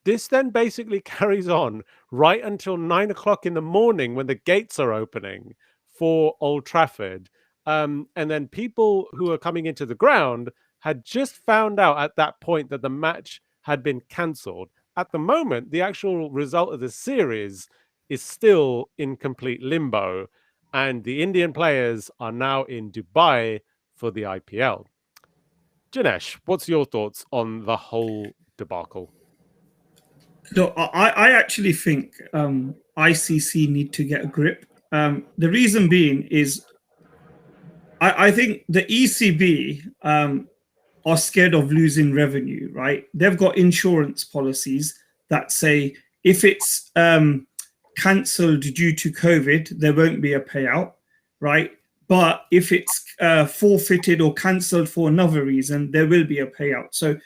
Speaker 1: This then basically carries on right until 9 o'clock in the morning when the gates are opening for Old Trafford. And then people who are coming into the ground had just found out at that point that the match had been cancelled. At the moment, the actual result of the series is still in complete limbo, and the Indian players are now in Dubai for the IPL. Janesh, what's your thoughts on the whole debacle?
Speaker 3: No, I actually think ICC need to get a grip. The reason being is I think the ECB are scared of losing revenue, right? They've got insurance policies that say if it's cancelled due to COVID, there won't be a payout, right? But if it's forfeited or cancelled for another reason, there will be a payout. So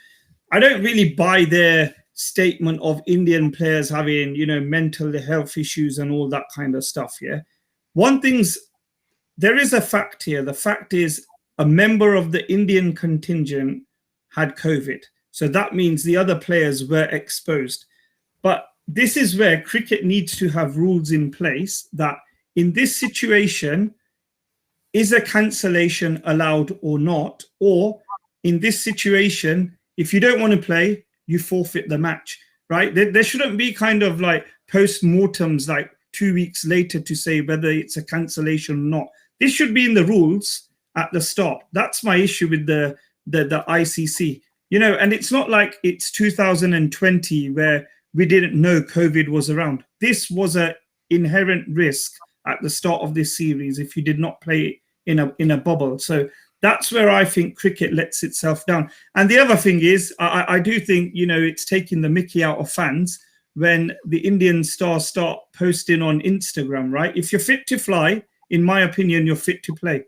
Speaker 3: I don't really buy their statement of Indian players having, mental health issues and all that kind of stuff. Yeah. There is a fact here. The fact is a member of the Indian contingent had COVID. So that means the other players were exposed. But this is where cricket needs to have rules in place that in this situation, is a cancellation allowed or not? Or in this situation, if you don't want to play, you forfeit the match, right? There shouldn't be kind of like post-mortems like 2 weeks later to say whether it's a cancellation or not. This should be in the rules at the start. That's my issue with the ICC. And it's not like it's 2020 where we didn't know COVID was around. This was an inherent risk at the start of this series if you did not play in a bubble. So that's where I think cricket lets itself down. And the other thing is, I do think, it's taking the mickey out of fans when the Indian stars start posting on Instagram, right? If you're fit to fly, in my opinion, you're fit to play.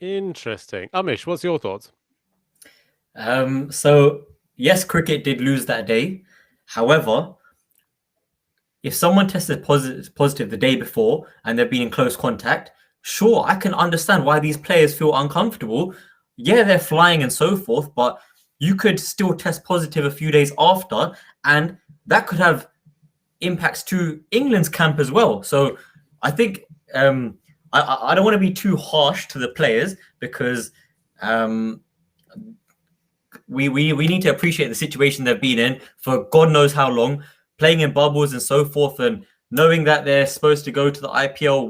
Speaker 1: Interesting. Amish, what's your thoughts?
Speaker 4: So yes, cricket did lose that day. However, if someone tested positive the day before and they've been in close contact, sure, I can understand why these players feel uncomfortable. Yeah, they're flying and so forth, but you could still test positive a few days after, and that could have impacts to England's camp as well. So I think I don't want to be too harsh to the players because we need to appreciate the situation they've been in for God knows how long, playing in bubbles and so forth, and knowing that they're supposed to go to the IPL,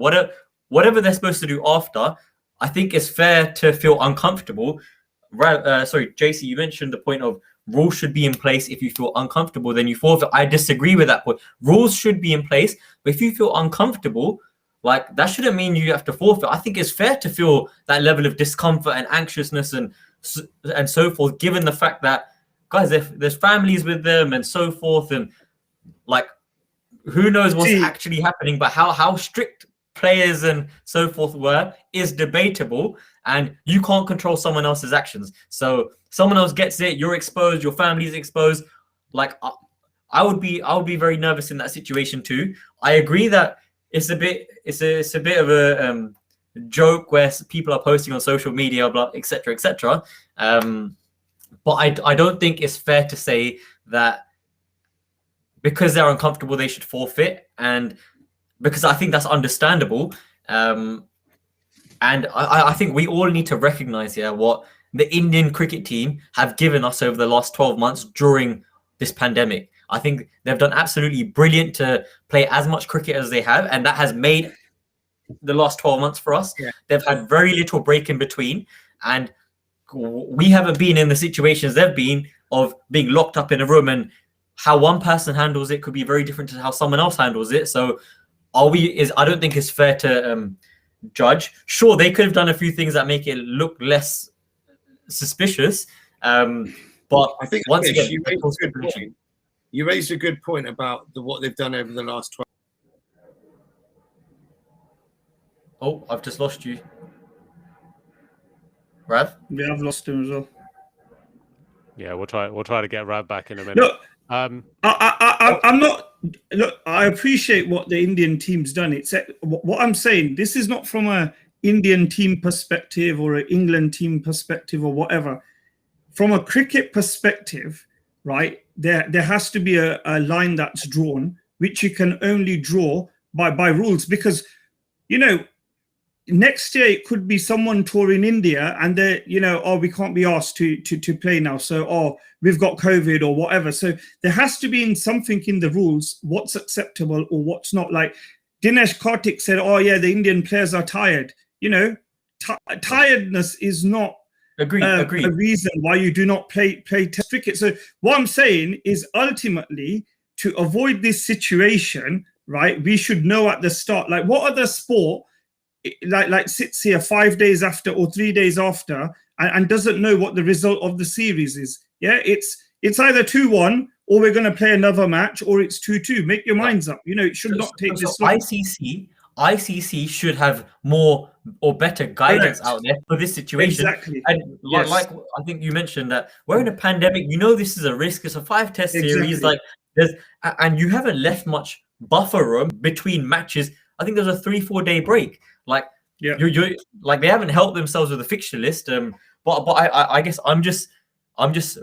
Speaker 4: whatever they're supposed to do after. I think it's fair to feel uncomfortable. Right? Sorry, JC, you mentioned the point of rules should be in place. If you feel uncomfortable, then you forfeit. I disagree with that point. Rules should be in place, but if you feel uncomfortable, like that shouldn't mean you have to forfeit. I think it's fair to feel that level of discomfort and anxiousness and so forth, given the fact that, guys, there's families with them and so forth, and like who knows what's actually happening, but how strict players and so forth were is debatable, and you can't control someone else's actions. So someone else gets it, you're exposed, your family's exposed. Like I would be very nervous in that situation too. I agree that it's a bit of a joke where people are posting on social media, blah, etc. But I don't think it's fair to say that because they're uncomfortable they should forfeit, and because I think that's understandable. And I think we all need to recognize here what the Indian cricket team have given us over the last 12 months during this pandemic. I think they've done absolutely brilliant to play as much cricket as they have, and that has made the last 12 months for us. Yeah. They've had very little break in between, and we haven't been in the situations they've been of being locked up in a room, and how one person handles it could be very different to how someone else handles it. So I don't think it's fair to judge. Sure, they could have done a few things that make it look less suspicious, but
Speaker 2: I think
Speaker 4: once again,
Speaker 2: you raised a good point about what they've done over the last 12.
Speaker 4: Oh, I've just lost you, Rav.
Speaker 3: Yeah, I've lost him as well.
Speaker 1: Yeah, we'll try to get Rav back in a minute.
Speaker 3: Look, I'm not. Look, I appreciate what the Indian team's done. It's what I'm saying. This is not from a Indian team perspective or an England team perspective or whatever. From a cricket perspective, right? There has to be a line that's drawn, which you can only draw by rules, because next year it could be someone touring India and they, we can't be asked to play now. So, we've got COVID or whatever. So there has to be something in the rules, what's acceptable or what's not. Like Dinesh Karthik said, the Indian players are tired. Tiredness is not a reason why you do not play test cricket. So what I'm saying is ultimately to avoid this situation, right, we should know at the start, like what other sport like sits here 5 days after or 3 days after and doesn't know what the result of the series is. Yeah, it's either 2-1 or we're going to play another match, or it's 2-2. Make your minds up. You know, it should not take this long.
Speaker 4: ICC should have more or better guidance out there for this situation.
Speaker 3: Exactly.
Speaker 4: And like I think you mentioned that we're in a pandemic. You know, this is a risk. It's a 5-test series. Like and you haven't left much buffer room between matches. I think there's a 3-4 day break. Like you're like they haven't helped themselves with the fixture list. But I guess I'm just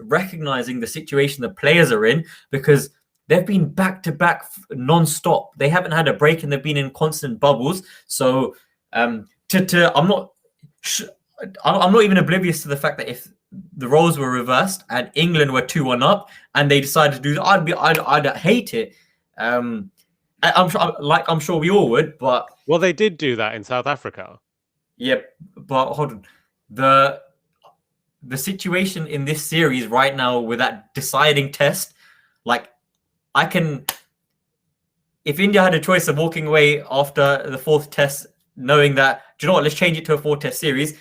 Speaker 4: recognizing the situation the players are in, because they've been back to back non-stop. They haven't had a break and they've been in constant bubbles. So I'm not even oblivious to the fact that if the roles were reversed and England were 2-1 up and they decided to do that, I'd hate it. I'm sure we all would, but
Speaker 1: well, they did do that in South Africa.
Speaker 4: Yeah, but hold on. The situation in this series right now with that deciding test, like if India had a choice of walking away after the 4th test, knowing that, do you know what, let's change it to a 4-test series,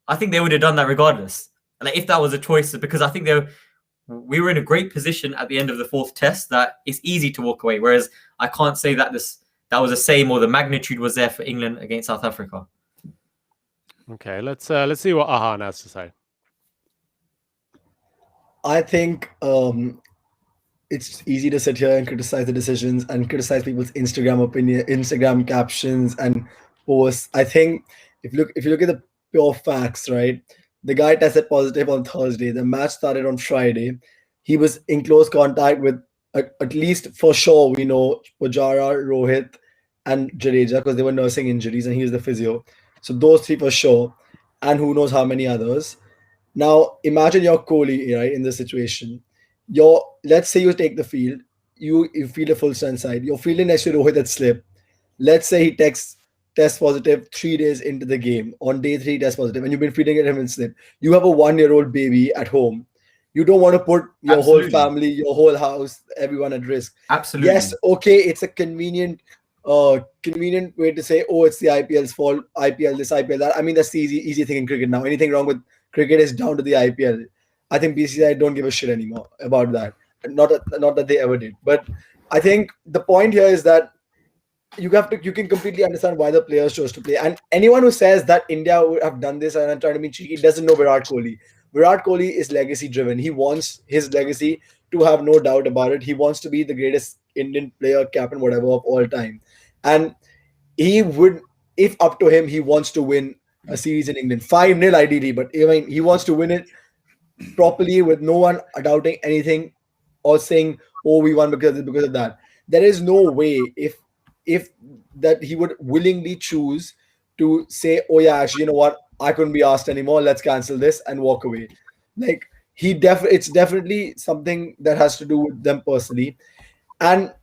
Speaker 4: I think they would have done that regardless. Like if that was a choice, because I think we were in a great position at the end of the 4th test that it's easy to walk away. Whereas I can't say that that was the same or the magnitude was there for England against South Africa.
Speaker 1: Okay, let's see what Ahan has to say.
Speaker 5: I think it's easy to sit here and criticize the decisions and criticize people's Instagram captions and posts. I think if you look at the pure facts, right? The guy tested positive on Thursday. The match started on Friday. He was in close contact with at least for sure we know Pujara, Rohit, and Jadeja, because they were nursing injuries and he was the physio. So those 3 for sure, and who knows how many others. Now imagine you're Kohli, right, in this situation. Let's say you take the field, you feel a full strength side. You're fielding next to Rohit at slip. Let's say he tests positive 3 days into the game. On day 3, test positive, and you've been feeding him in slip. You have a 1-year-old baby at home. You don't want to put your whole family, your whole house, everyone at risk.
Speaker 4: Absolutely.
Speaker 5: Yes, okay, it's a convenient way to say, oh, it's the IPL's fault. IPL this, IPL that. I mean, that's the easy thing in cricket now. Anything wrong with cricket is down to the IPL. I think BCCI don't give a shit anymore about that. Not that they ever did. But I think the point here is that you can completely understand why the players chose to play. And anyone who says that India would have done this and I'm trying to be cheeky doesn't know Virat Kohli. Virat Kohli is legacy driven. He wants his legacy to have no doubt about it. He wants to be the greatest Indian player, captain, whatever, of all time. And he would, if up to him, he wants to win a series in England. 5-0 ideally, but I mean, he wants to win it properly with no one doubting anything or saying, oh, we won because of that. There is no way if that he would willingly choose to say, oh yeah, actually, you know what, I couldn't be asked anymore, let's cancel this and walk away. Like it's definitely something that has to do with them personally. And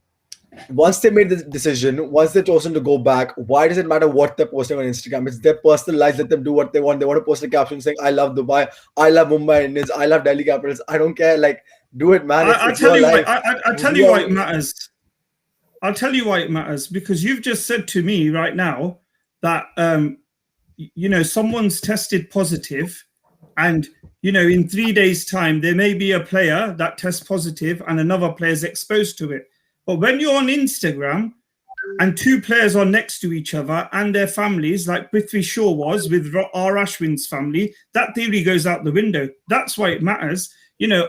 Speaker 5: once they made the decision, once they've chosen to go back, why does it matter what they're posting on Instagram? It's their personal lives. Let them do what they want. They want to post a caption saying, I love Dubai, I love Mumbai Indians, I love Delhi Capitals. I don't care. Like, do it, man.
Speaker 3: I'll tell you why it matters. I'll tell you why it matters, because you've just said to me right now that, someone's tested positive and, in 3 days' time, there may be a player that tests positive and another player is exposed to it. But when you're on Instagram and 2 players are next to each other and their families, like Prithvi Shaw was with R. Ashwin's family, that theory goes out the window. That's why it matters,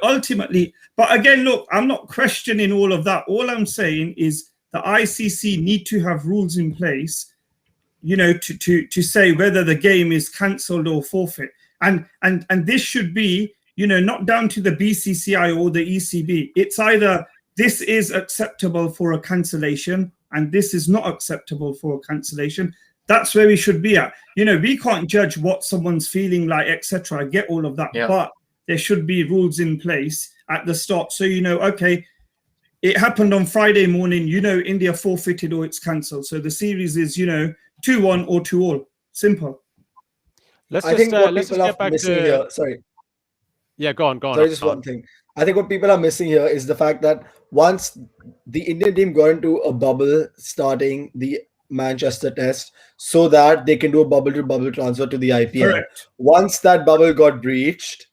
Speaker 3: ultimately. But again, look, I'm not questioning all of that. All I'm saying is the ICC need to have rules in place, to say whether the game is cancelled or forfeit. And this should be, not down to the BCCI or the ECB. It's either this is acceptable for a cancellation and this is not acceptable for a cancellation. That's where we should be at. We can't judge what someone's feeling like, etc. I get all of that, but there should be rules in place at the start. So, okay, it happened on Friday morning, India forfeited or it's cancelled. So the series is, 2-1 or 2-2. Simple.
Speaker 1: Let's just get back to...
Speaker 5: here. Sorry.
Speaker 1: Yeah, go on.
Speaker 5: Sorry, just one thing. I think what people are missing here is the fact that once the Indian team got into a bubble starting the Manchester test so that they can do a bubble to bubble transfer to the IPL.
Speaker 3: Correct.
Speaker 5: Once that bubble got breached,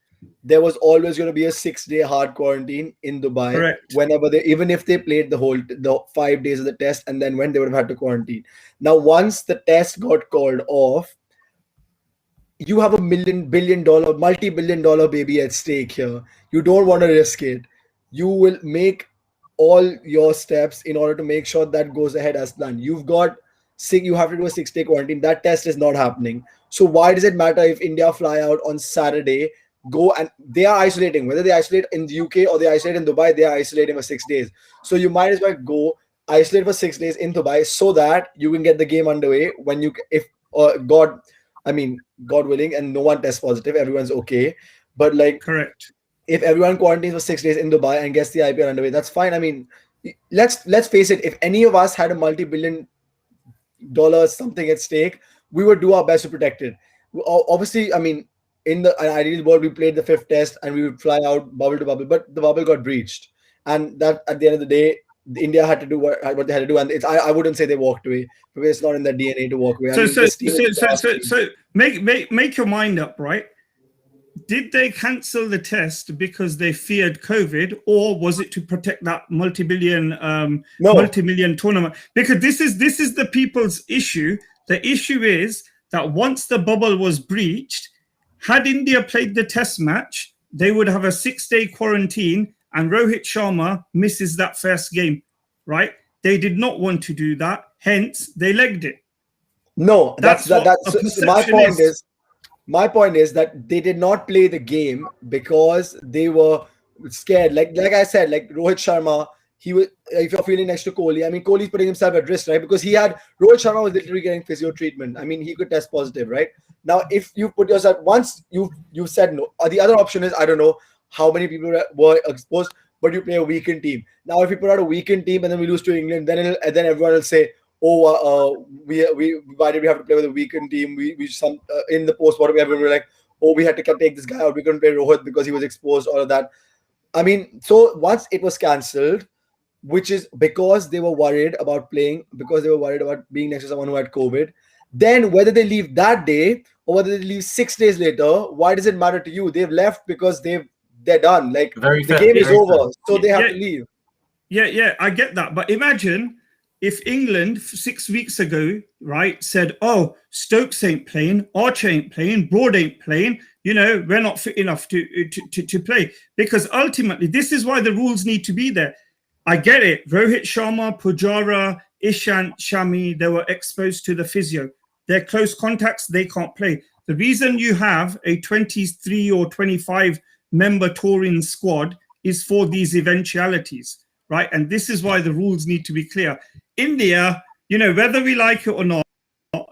Speaker 5: there was always going to be a 6-day hard quarantine in Dubai.
Speaker 3: Correct.
Speaker 5: Whenever they, even if they played the 5 days of the test and then when they would have had to quarantine. Now, once the test got called off, you have a multi-billion dollar baby at stake here. You don't want to risk it. You will make all your steps in order to make sure that goes ahead as planned. You have to do a 6-day quarantine. That test is not happening. So why does it matter if India fly out on Saturday, go and they are isolating, whether they isolate in the UK or they isolate in Dubai, they are isolating for 6 days. So you might as well go isolate for 6 days in Dubai so that you can get the game underway when you, if God willing, and no one tests positive, everyone's okay. But like,
Speaker 3: Correct.
Speaker 5: if everyone quarantines for 6 days in Dubai and gets the IPL underway, that's fine. I mean, let's face it. If any of us had a multi-billion dollar something at stake, we would do our best to protect it. Obviously, I mean, in the ideal world, we played the 5th test and we would fly out bubble to bubble, but the bubble got breached, and that at the end of the day, India had to do what they had to do, and I wouldn't say they walked away because it's not in their DNA to walk away.
Speaker 3: So make your mind up, right? Did they cancel the test because they feared COVID, or was it to protect that multi-million tournament? Because this is the people's issue. The issue is that once the bubble was breached, had India played the test match, they would have a 6-day quarantine, and Rohit Sharma misses that first game, right? They did not want to do that, hence they legged it.
Speaker 5: No, that's
Speaker 3: what a perception
Speaker 5: my point is that they did not play the game because they were scared. Like I said, like Rohit Sharma, he was, if you're feeling next to Kohli, I mean, Kohli's putting himself at risk, right? Because Rohit Sharma was literally getting physio treatment. I mean, he could test positive, right? Now, if you put yourself, once you said no, or the other option is, I don't know how many people were exposed, but you play a weakened team. Now, if you put out a weakened team and then we lose to England, then everyone will say, oh, why did we have to play with a weakened team? In the post-mortem, everyone were like, oh, we had to take this guy out. We couldn't play Rohit because he was exposed, all of that. I mean, so once it was cancelled, which is because they were worried about playing, because they were worried about being next to someone who had COVID, then whether they leave that day or whether they leave 6 days later, why does it matter to you? They've left because they're done. Like, the game is over, so they have to leave.
Speaker 3: Yeah, I get that. But imagine if England 6 weeks ago, right, said, oh, Stokes ain't playing, Archer ain't playing, Broad ain't playing, we're not fit enough to play. Because ultimately, this is why the rules need to be there. I get it. Rohit Sharma, Pujara, Ishant, Shami, they were exposed to the physio. They're close contacts, they can't play. The reason you have a 23 or 25 member touring squad is for these eventualities, right? And this is why the rules need to be clear. India, whether we like it or not,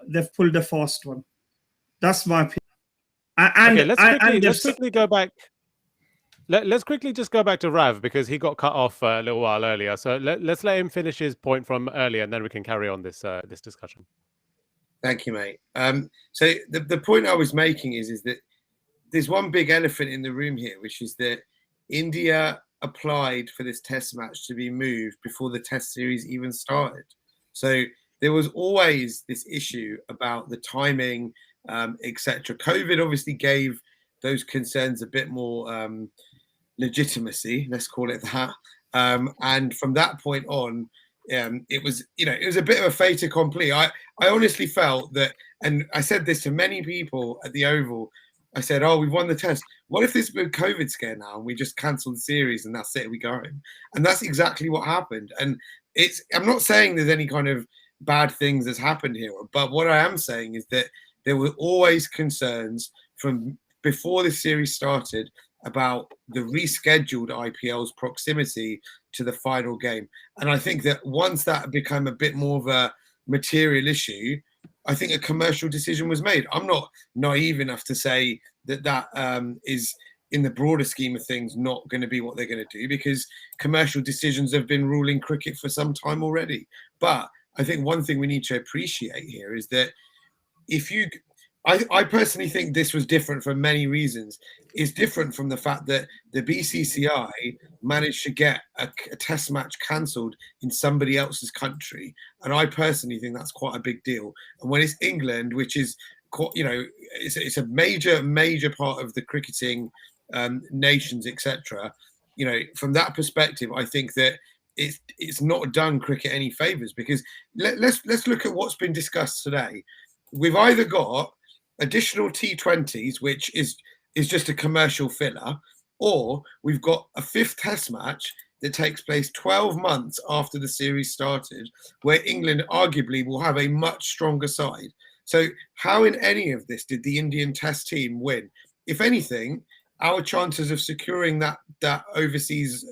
Speaker 3: they've pulled a fast one. That's my opinion.
Speaker 1: Let's quickly go back. Let's quickly just go back to Rav because he got cut off a little while earlier. So let's let him finish his point from earlier, and then we can carry on this discussion.
Speaker 2: Thank you, mate. So the point I was making is that there's one big elephant in the room here, which is that India applied for this test match to be moved before the test series even started. So there was always this issue about the timing, etc. COVID obviously gave those concerns a bit more legitimacy, let's call it that. And from that point on, it was a bit of a fait accompli. I honestly felt that, and I said this to many people at the Oval, I said, oh, we've won the test. What if this is a COVID scare now and we just cancel the series and that's it, we go home? And that's exactly what happened. And I'm not saying there's any kind of bad things that's happened here, but what I am saying is that there were always concerns from before the series started about the rescheduled IPL's proximity to the final game. And I think that once that became a bit more of a material issue, I think a commercial decision was made. I'm not naive enough to say that is, in the broader scheme of things, not going to be what they're going to do, because commercial decisions have been ruling cricket for some time already. But I think one thing we need to appreciate here is that I personally think this was different for many reasons. It's different from the fact that the BCCI managed to get a test match cancelled in somebody else's country, and I personally think that's quite a big deal. And when it's England, which is, you know, it's a major part of the cricketing nations, etc. You know, from that perspective, I think that it's not done cricket any favors, because let's look at what's been discussed today. We've either got additional T20s, which is just a commercial filler, or we've got a 5th test match that takes place 12 months after the series started, where England arguably will have a much stronger side. So how in any of this did the Indian test team win? If anything, our chances of securing that overseas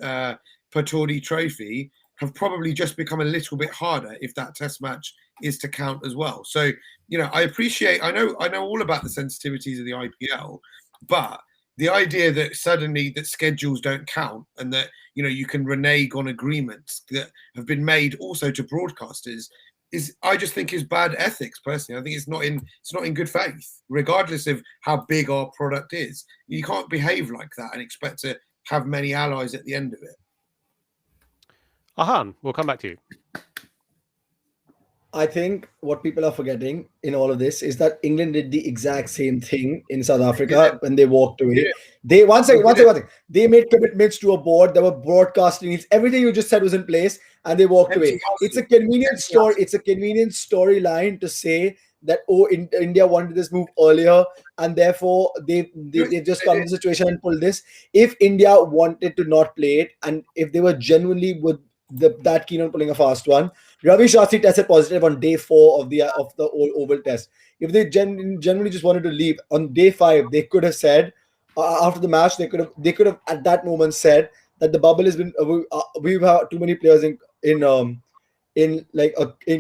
Speaker 2: Pataudi trophy have probably just become a little bit harder if that test match is to count as well. So, you know, I know all about the sensitivities of the IPL, but the idea that suddenly that schedules don't count and that, you know, you can renege on agreements that have been made also to broadcasters I just think is bad ethics personally. I think it's not in good faith, regardless of how big our product is. You can't behave like that and expect to have many allies at the end of it.
Speaker 1: Ahan, we'll come back to you.
Speaker 5: I think what people are forgetting in all of this is that England did the exact same thing in South Africa when they walked away.
Speaker 2: Yeah.
Speaker 5: They one second. They made commitments to a board. There were broadcasting needs. Everything you just said was in place, and they walked away. It's a convenient story. It's a convenient storyline to say that India wanted this move earlier, and therefore they just come to the situation and pull this. If India wanted to not play it, and if they were genuinely that keen on pulling a fast one, Ravi Ashwin tested positive on day 4 of the Oval Test. If they generally just wanted to leave on day 5, they could have said after the match, they could have at that moment said that the bubble has been we've had too many players in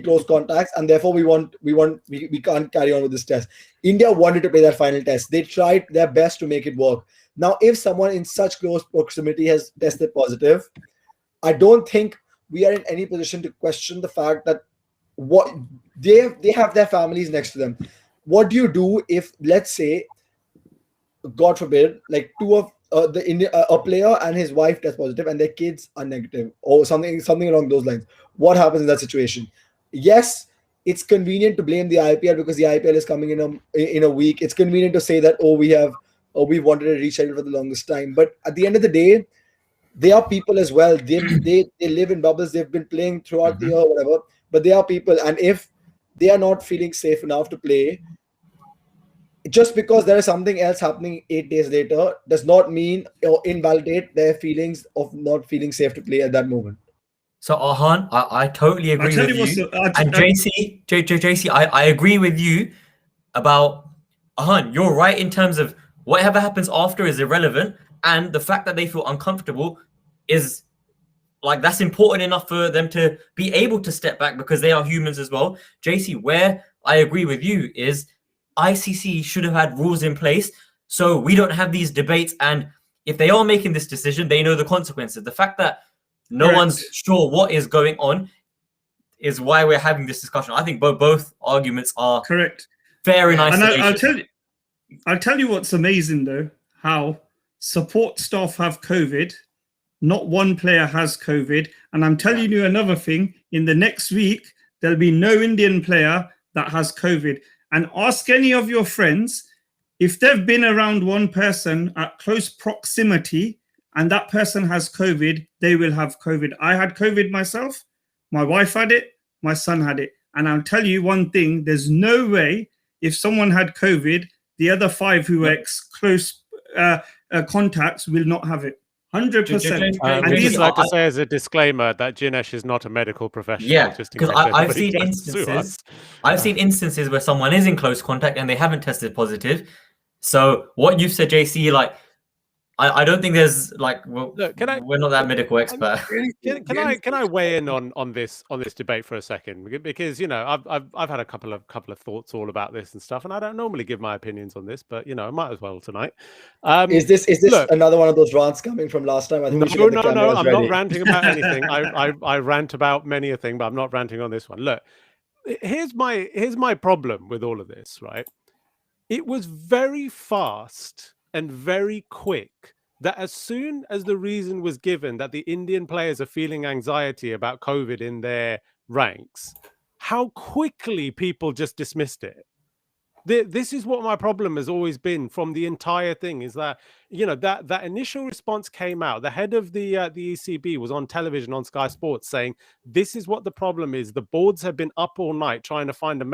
Speaker 5: close contacts, and therefore we can't carry on with this test. India wanted to play that final test. They tried their best to make it work. Now, if someone in such close proximity has tested positive, I don't think we are in any position to question the fact that what they have their families next to them. What do you do if, let's say, God forbid, like two of a player and his wife test positive and their kids are negative or something along those lines? What happens in that situation? Yes, it's convenient to blame the IPL because the IPL is coming in a week. It's convenient to say that we wanted to reschedule for the longest time. But at the end of the day, they are people as well. They live in bubbles. They've been playing throughout the year, whatever. But they are people, and if they are not feeling safe enough to play, just because there is something else happening 8 days later does not mean or invalidate their feelings of not feeling safe to play at that moment.
Speaker 4: So Ahan, I totally agree with you. And JC, I agree with you about Ahan. You're right in terms of whatever happens after is irrelevant, and the fact that they feel uncomfortable is like that's important enough for them to be able to step back because they are humans as well. JC, where I agree with you is ICC should have had rules in place so we don't have these debates, and if they are making this decision, they know the consequences. The fact that no one's sure what is going on is why we're having this discussion. I think both arguments are correct, fair in isolation.
Speaker 3: And I'll tell you what's amazing though, how support staff have COVID. Not one player has COVID. And I'm telling you another thing, in the next week, there'll be no Indian player that has COVID. And ask any of your friends, if they've been around one person at close proximity and that person has COVID, they will have COVID. I had COVID myself. My wife had it. My son had it. And I'll tell you one thing, there's no way if someone had COVID, the other 5 who were close contacts will not have it. 100%.
Speaker 1: We'd just like to say as a disclaimer that Jinesh is not a medical professional.
Speaker 4: Yeah, because I've seen instances. I've seen instances where someone is in close contact and they haven't tested positive. So what you've said, JC, like I don't think there's like look, we're not that medical expert.
Speaker 1: Can I weigh in on this debate for a second? Because you know I've had a couple of thoughts all about this and stuff, and I don't normally give my opinions on this, but you know I might as well tonight.
Speaker 5: Is this look, another one of those rants coming from last time? I think
Speaker 1: no. I'm not ranting about anything. I rant about many a thing, but I'm not ranting on this one. Look, here's my problem with all of this, right? it was very fast and very quick that as soon as the reason was given that the Indian players are feeling anxiety about COVID in their ranks, how quickly people just dismissed it. This is what my problem has always been from the entire thing, is that, you know, that initial response came out. The head of the ECB was on television on Sky Sports saying, this is what the problem is. The boards have been up all night trying to find a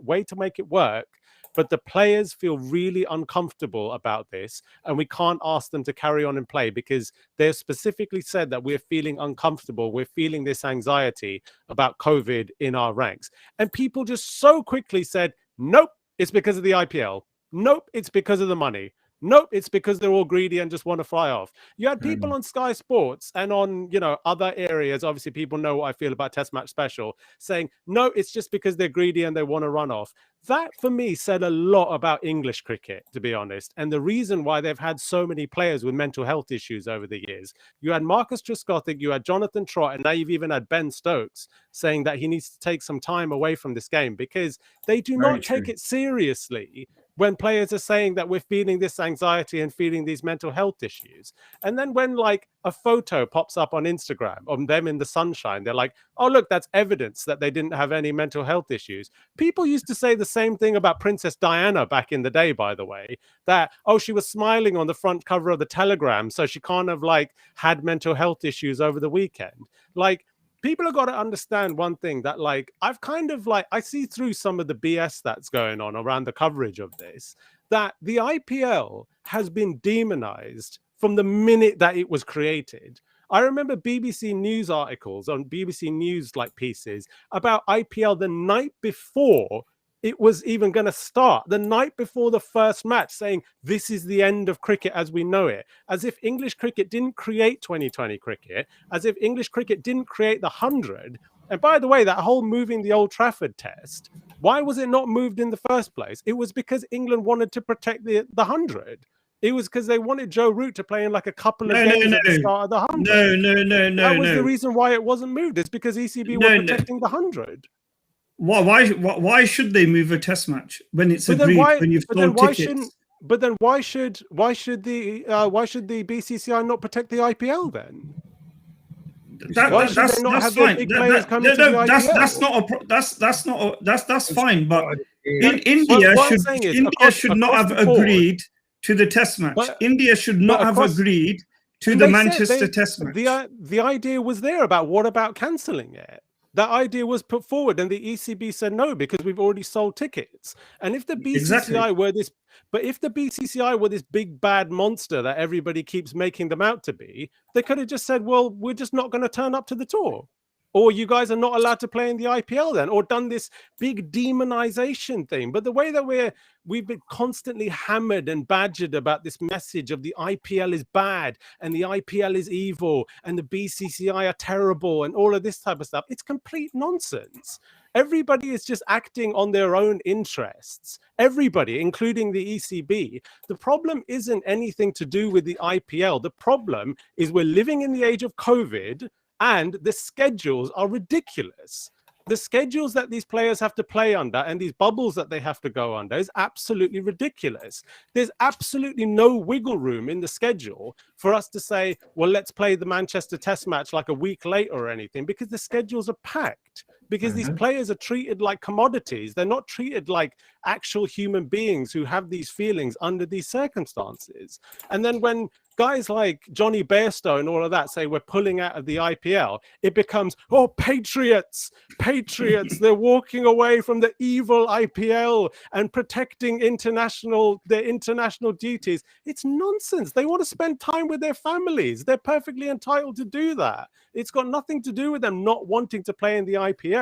Speaker 1: way to make it work, but the players feel really uncomfortable about this, and we can't ask them to carry on and play because they've specifically said that we're feeling uncomfortable. We're feeling this anxiety about COVID in our ranks. And people just so quickly said, nope, it's because of the IPL. Nope, it's because of the money. Nope, it's because they're all greedy and just want to fly off. You had people on Sky Sports and on, you know, other areas. Obviously, people know what I feel about Test Match Special, saying, no, it's just because they're greedy and they want to run off. That, for me, said a lot about English cricket, to be honest, and the reason why they've had so many players with mental health issues over the years. You had Marcus Trescothick, you had Jonathan Trott, and now you've even had Ben Stokes saying that he needs to take some time away from this game because they do not take it seriously when players are saying that we're feeling this anxiety and feeling these mental health issues. And then when like a photo pops up on Instagram of them in the sunshine, they're like, oh, look, that's evidence that they didn't have any mental health issues. People used to say the same thing about Princess Diana back in the day, by the way, that, oh, she was smiling on the front cover of the Telegram, so she kind of like had mental health issues over the weekend. Like, people have got to understand one thing, that like I've kind of like, I see through some of the BS that's going on around the coverage of this, that the IPL has been demonized from the minute that it was created. I remember BBC News articles on BBC News like pieces about IPL the night before it was even going to start, the night before the first match, saying this is the end of cricket as we know it, as if English cricket didn't create 2020 cricket, as if English cricket didn't create the 100. And by the way, that whole moving the Old Trafford test, why was it not moved in the first place? It was because England wanted to protect the 100. It was because they wanted Joe Root to play in like a couple of games at the start of the 100.
Speaker 3: No.
Speaker 1: That was the reason why it wasn't moved. It's because ECB were protecting the 100.
Speaker 3: Why should they move a test match when it's agreed, when you've sold tickets?
Speaker 1: But then why should the BCCI not protect the IPL then?
Speaker 3: That's fine. That's fine. But India should not have agreed to the test match. India should not have agreed to the Manchester test match.
Speaker 1: The idea was there about what about cancelling it? That idea was put forward, and the ECB said no because we've already sold tickets. And if the BCCI were this, but if the BCCI were this big bad monster that everybody keeps making them out to be, they could have just said, "Well, we're just not going to turn up to the tour." Or you guys are not allowed to play in the IPL then, or done this big demonization thing. But the way that we've been constantly hammered and badgered about this message of the IPL is bad and the IPL is evil and the BCCI are terrible and all of this type of stuff, it's complete nonsense. Everybody is just acting on their own interests. Everybody, including the ECB. The problem isn't anything to do with the IPL. The problem is we're living in the age of COVID, and the schedules are ridiculous. The schedules that these players have to play under and these bubbles that they have to go under is absolutely ridiculous. There's absolutely no wiggle room in the schedule for us to say, well, let's play the Manchester Test match like a week later or anything, because the schedules are packed. Because these players are treated like commodities. They're not treated like actual human beings who have these feelings under these circumstances. And then when guys like Johnny Bairstow and all of that say we're pulling out of the IPL, it becomes, oh, patriots, they're walking away from the evil IPL and protecting their international duties. It's nonsense. They want to spend time with their families. They're perfectly entitled to do that. It's got nothing to do with them not wanting to play in the IPL.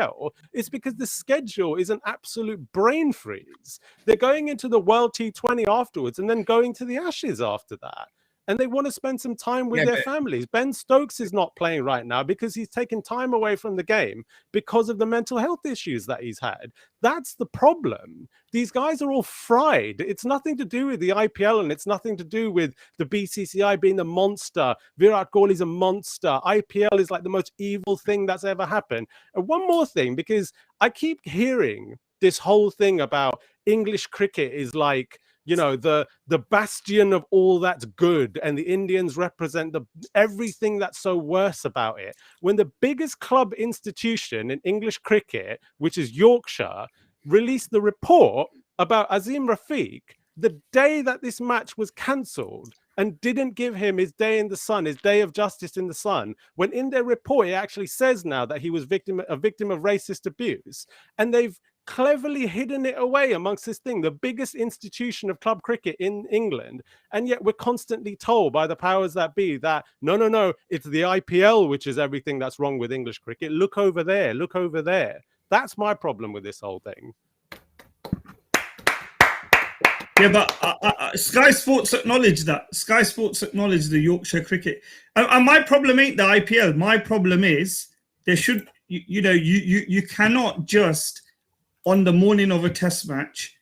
Speaker 1: It's because the schedule is an absolute brain freeze. They're going into the World T20 afterwards and then going to the Ashes after that. And they want to spend some time with their families. Ben Stokes is not playing right now because he's taken time away from the game because of the mental health issues that he's had. That's the problem. These guys are all fried. It's nothing to do with the IPL, and it's nothing to do with the BCCI being a monster. Virat Kohli's a monster. IPL is like the most evil thing that's ever happened. And one more thing, because I keep hearing this whole thing about English cricket is like, you know, the bastion of all that's good, and the Indians represent everything that's so worse about it. When the biggest club institution in English cricket, which is Yorkshire, released the report about Azim Rafiq the day that this match was cancelled, and didn't give him his day in the sun, his day of justice in the sun, when in their report it actually says now that he was a victim of racist abuse, and they've cleverly hidden it away amongst this thing, the biggest institution of club cricket in England, and yet we're constantly told by the powers that be that no, it's the IPL which is everything that's wrong with English cricket. Look over there, look over there. That's my problem with this whole thing.
Speaker 3: Yeah, but Sky Sports acknowledged that. Sky Sports acknowledged the Yorkshire cricket. And my problem ain't the IPL. My problem is there should, you cannot just on the morning of a test match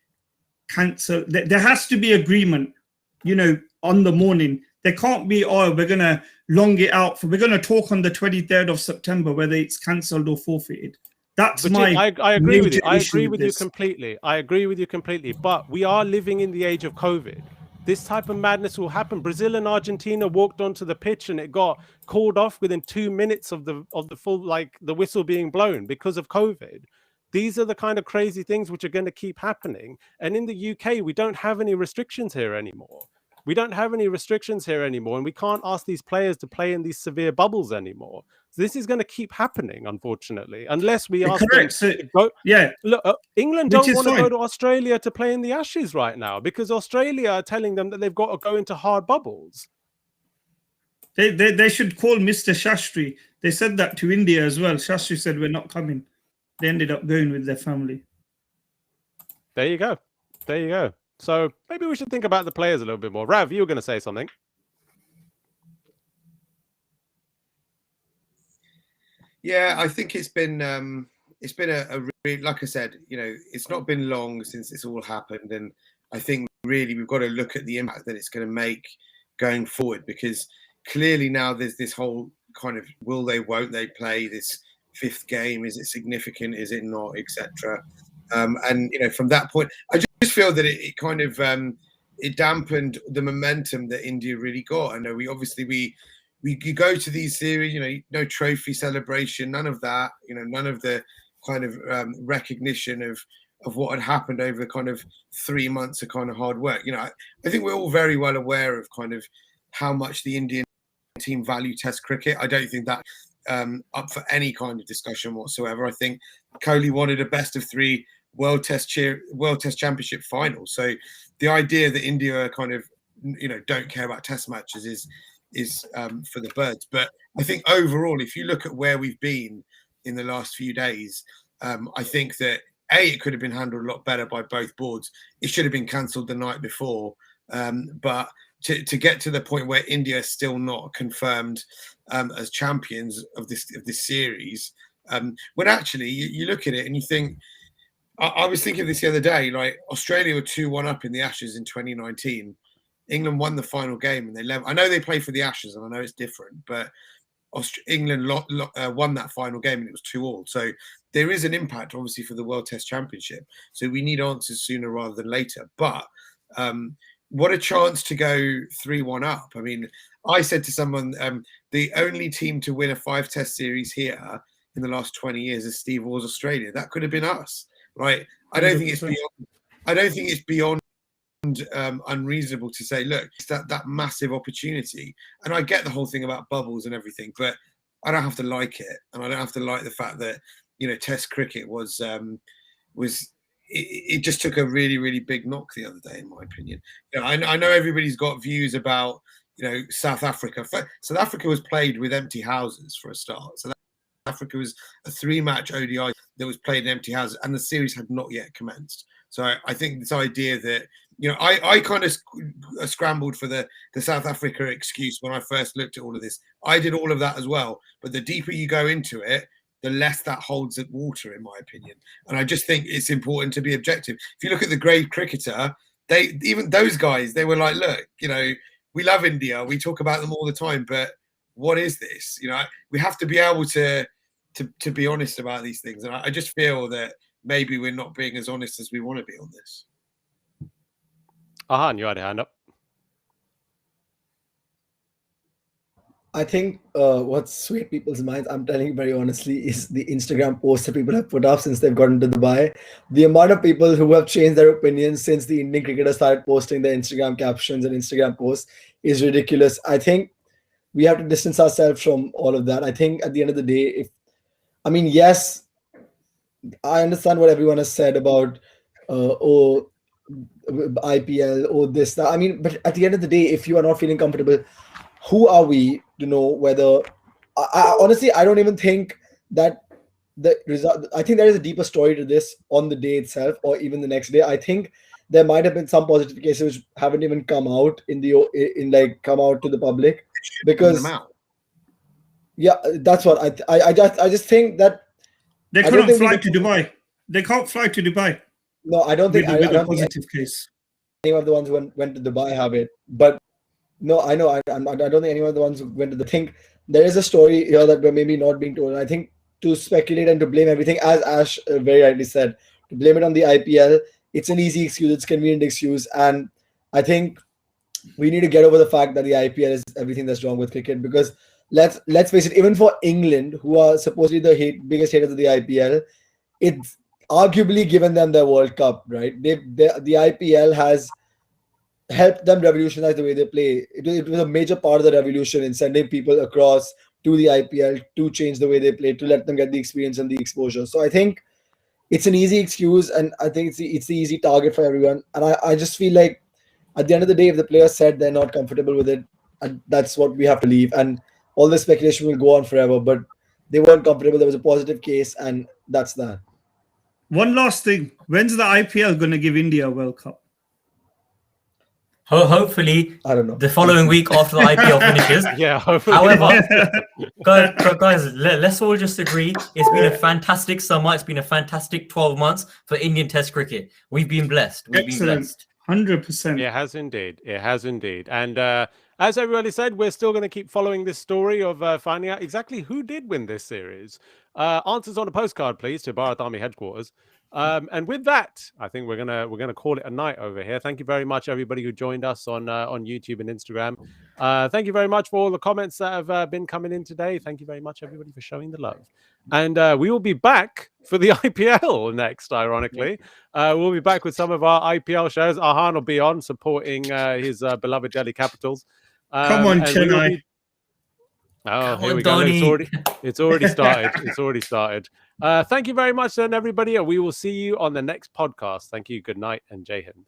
Speaker 3: cancel. There has to be agreement, on the morning. There can't be, we're going to long it out. We're going to talk on the 23rd of September, whether it's cancelled or forfeited. That's
Speaker 1: I agree with you. I agree with
Speaker 3: this.
Speaker 1: you completely. I agree with you completely. But we are living in the age of COVID. This type of madness will happen. Brazil and Argentina walked onto the pitch and it got called off within 2 minutes of the full, like, the whistle being blown because of COVID. These are the kind of crazy things which are going to keep happening. And in the UK, we don't have any restrictions here anymore. We don't have any restrictions here anymore, and we can't ask these players to play in these severe bubbles anymore. So this is going to keep happening, unfortunately, unless we ask them to go. Yeah, look, England don't want to go to Australia to play in the Ashes right now because Australia are telling them that they've got to go into hard bubbles.
Speaker 3: They should call Mr. Shastri. They said that to India as well. Shastri said, we're not coming. They ended up going with their family.
Speaker 1: There you go. There you go. So maybe we should think about the players a little bit more. Rav, you were going to say something.
Speaker 2: Yeah, I think it's been a really, like I said, it's not been long since it's all happened, and I think really we've got to look at the impact that it's going to make going forward, because clearly now there's this whole kind of will they, won't they play this fifth game? Is it significant? Is it not, etc. And from that point, I just feel that it kind of it dampened the momentum that India really got. I know we go to these series, no trophy celebration, none of that, none of the kind of recognition of what had happened over kind of 3 months of kind of hard work. I think we're all very well aware of kind of how much the Indian team value Test cricket. I don't think that up for any kind of discussion whatsoever. I think Kohli wanted a best of 3 World Test Championship final. So the idea that India kind of don't care about Test matches is for the birds. But I think overall, if you look at where we've been in the last few days, I think that it could have been handled a lot better by both boards. It should have been cancelled the night before. But to get to the point where India is still not confirmed as champions of this series, when actually you look at it and you think, I was thinking of this the other day, like Australia were 2-1 up in the Ashes in 2019. England won the final game and I know they play for the Ashes and I know it's different, but England won that final game and it was 2-2. So there is an impact obviously for the World Test Championship. So we need answers sooner rather than later. But what a chance to go 3-1 up. I mean, I said to someone, the only team to win a 5-test series here in the last 20 years is Steve Waugh's Australia. That could have been us, right? I don't think it's beyond unreasonable to say, look, it's that massive opportunity. And I get the whole thing about bubbles and everything, but I don't have to like it, and I don't have to like the fact that Test cricket was it just took a really, really big knock the other day, in my opinion. I know everybody's got views about South Africa. South Africa was played with empty houses for a start. South Africa was a 3-match ODI that was played in empty houses, and the series had not yet commenced. So I think this idea that I kind of scrambled for the South Africa excuse when I first looked at all of this. I did all of that as well, but the deeper you go into it, the less that holds at water, in my opinion. And I just think it's important to be objective. If you look at the grade cricketer, even those guys, they were like, look, we love India, we talk about them all the time, but what is this? We have to be able to be honest about these things. And I just feel that maybe we're not being as honest as we want to be on this.
Speaker 1: Ahan, you had a hand up.
Speaker 5: I think what's swayed people's minds, I'm telling you very honestly, is the Instagram posts that people have put up since they've gotten to Dubai. The amount of people who have changed their opinions since the Indian cricketers started posting their Instagram captions and Instagram posts is ridiculous. I think we have to distance ourselves from all of that. I think at the end of the day, yes, I understand what everyone has said about IPL, this, that. But at the end of the day, if you are not feeling comfortable, who are we to know whether? Honestly, I don't even think that the result. I think there is a deeper story to this on the day itself, or even the next day. I think there might have been some positive cases which haven't even come out come out to the public, because yeah, that's what I just think that
Speaker 3: they couldn't fly to Dubai. They can't fly to Dubai.
Speaker 5: No, I don't think
Speaker 3: with a positive case.
Speaker 5: Any of the ones who went to Dubai have it, but no, I know. I don't think anyone of the ones who went to the thing. There is a story here that we're maybe not being told. And I think to speculate and to blame everything, as Ash very rightly said, to blame it on the IPL, it's an easy excuse. It's a convenient excuse, and I think we need to get over the fact that the IPL is everything that's wrong with cricket. Because let's face it, even for England, who are supposedly the biggest haters of the IPL, it's arguably given them their World Cup, right? The IPL has helped them revolutionize the way they play. It was a major part of the revolution in sending people across to the IPL to change the way they play, to let them get the experience and the exposure. So I think it's an easy excuse, and I think it's the easy target for everyone. And I just feel like at the end of the day, if the players said they're not comfortable with it, that's what we have to leave. And all the speculation will go on forever, but they weren't comfortable. There was a positive case, and that's that.
Speaker 3: One last thing. When's the IPL going to give India a World Cup?
Speaker 4: Hopefully,
Speaker 5: I don't know.
Speaker 4: The following week after the IPL finishes.
Speaker 1: Yeah, hopefully.
Speaker 4: However, guys, let's all just agree it's been a fantastic summer. It's been a fantastic 12 months for Indian Test cricket. We've been blessed. We've been blessed.
Speaker 3: 100%.
Speaker 1: It has indeed. It has indeed. And as everybody said, we're still going to keep following this story of finding out exactly who did win this series. Answers on a postcard, please, to Bharat Army headquarters. And with that, I think we're gonna call it a night over here. Thank you very much, everybody who joined us on YouTube and Instagram. Thank you very much for all the comments that have been coming in today. Thank you very much, everybody, for showing the love. And we will be back for the IPL next. Ironically, we'll be back with some of our IPL shows. Ahan will be on supporting his beloved Delhi Capitals.
Speaker 3: Come on, Chennai.
Speaker 1: Here we go. It's already started. It's already started. Thank you very much, then, everybody, and we will see you on the next podcast. Thank you. Good night, and Jai Hind.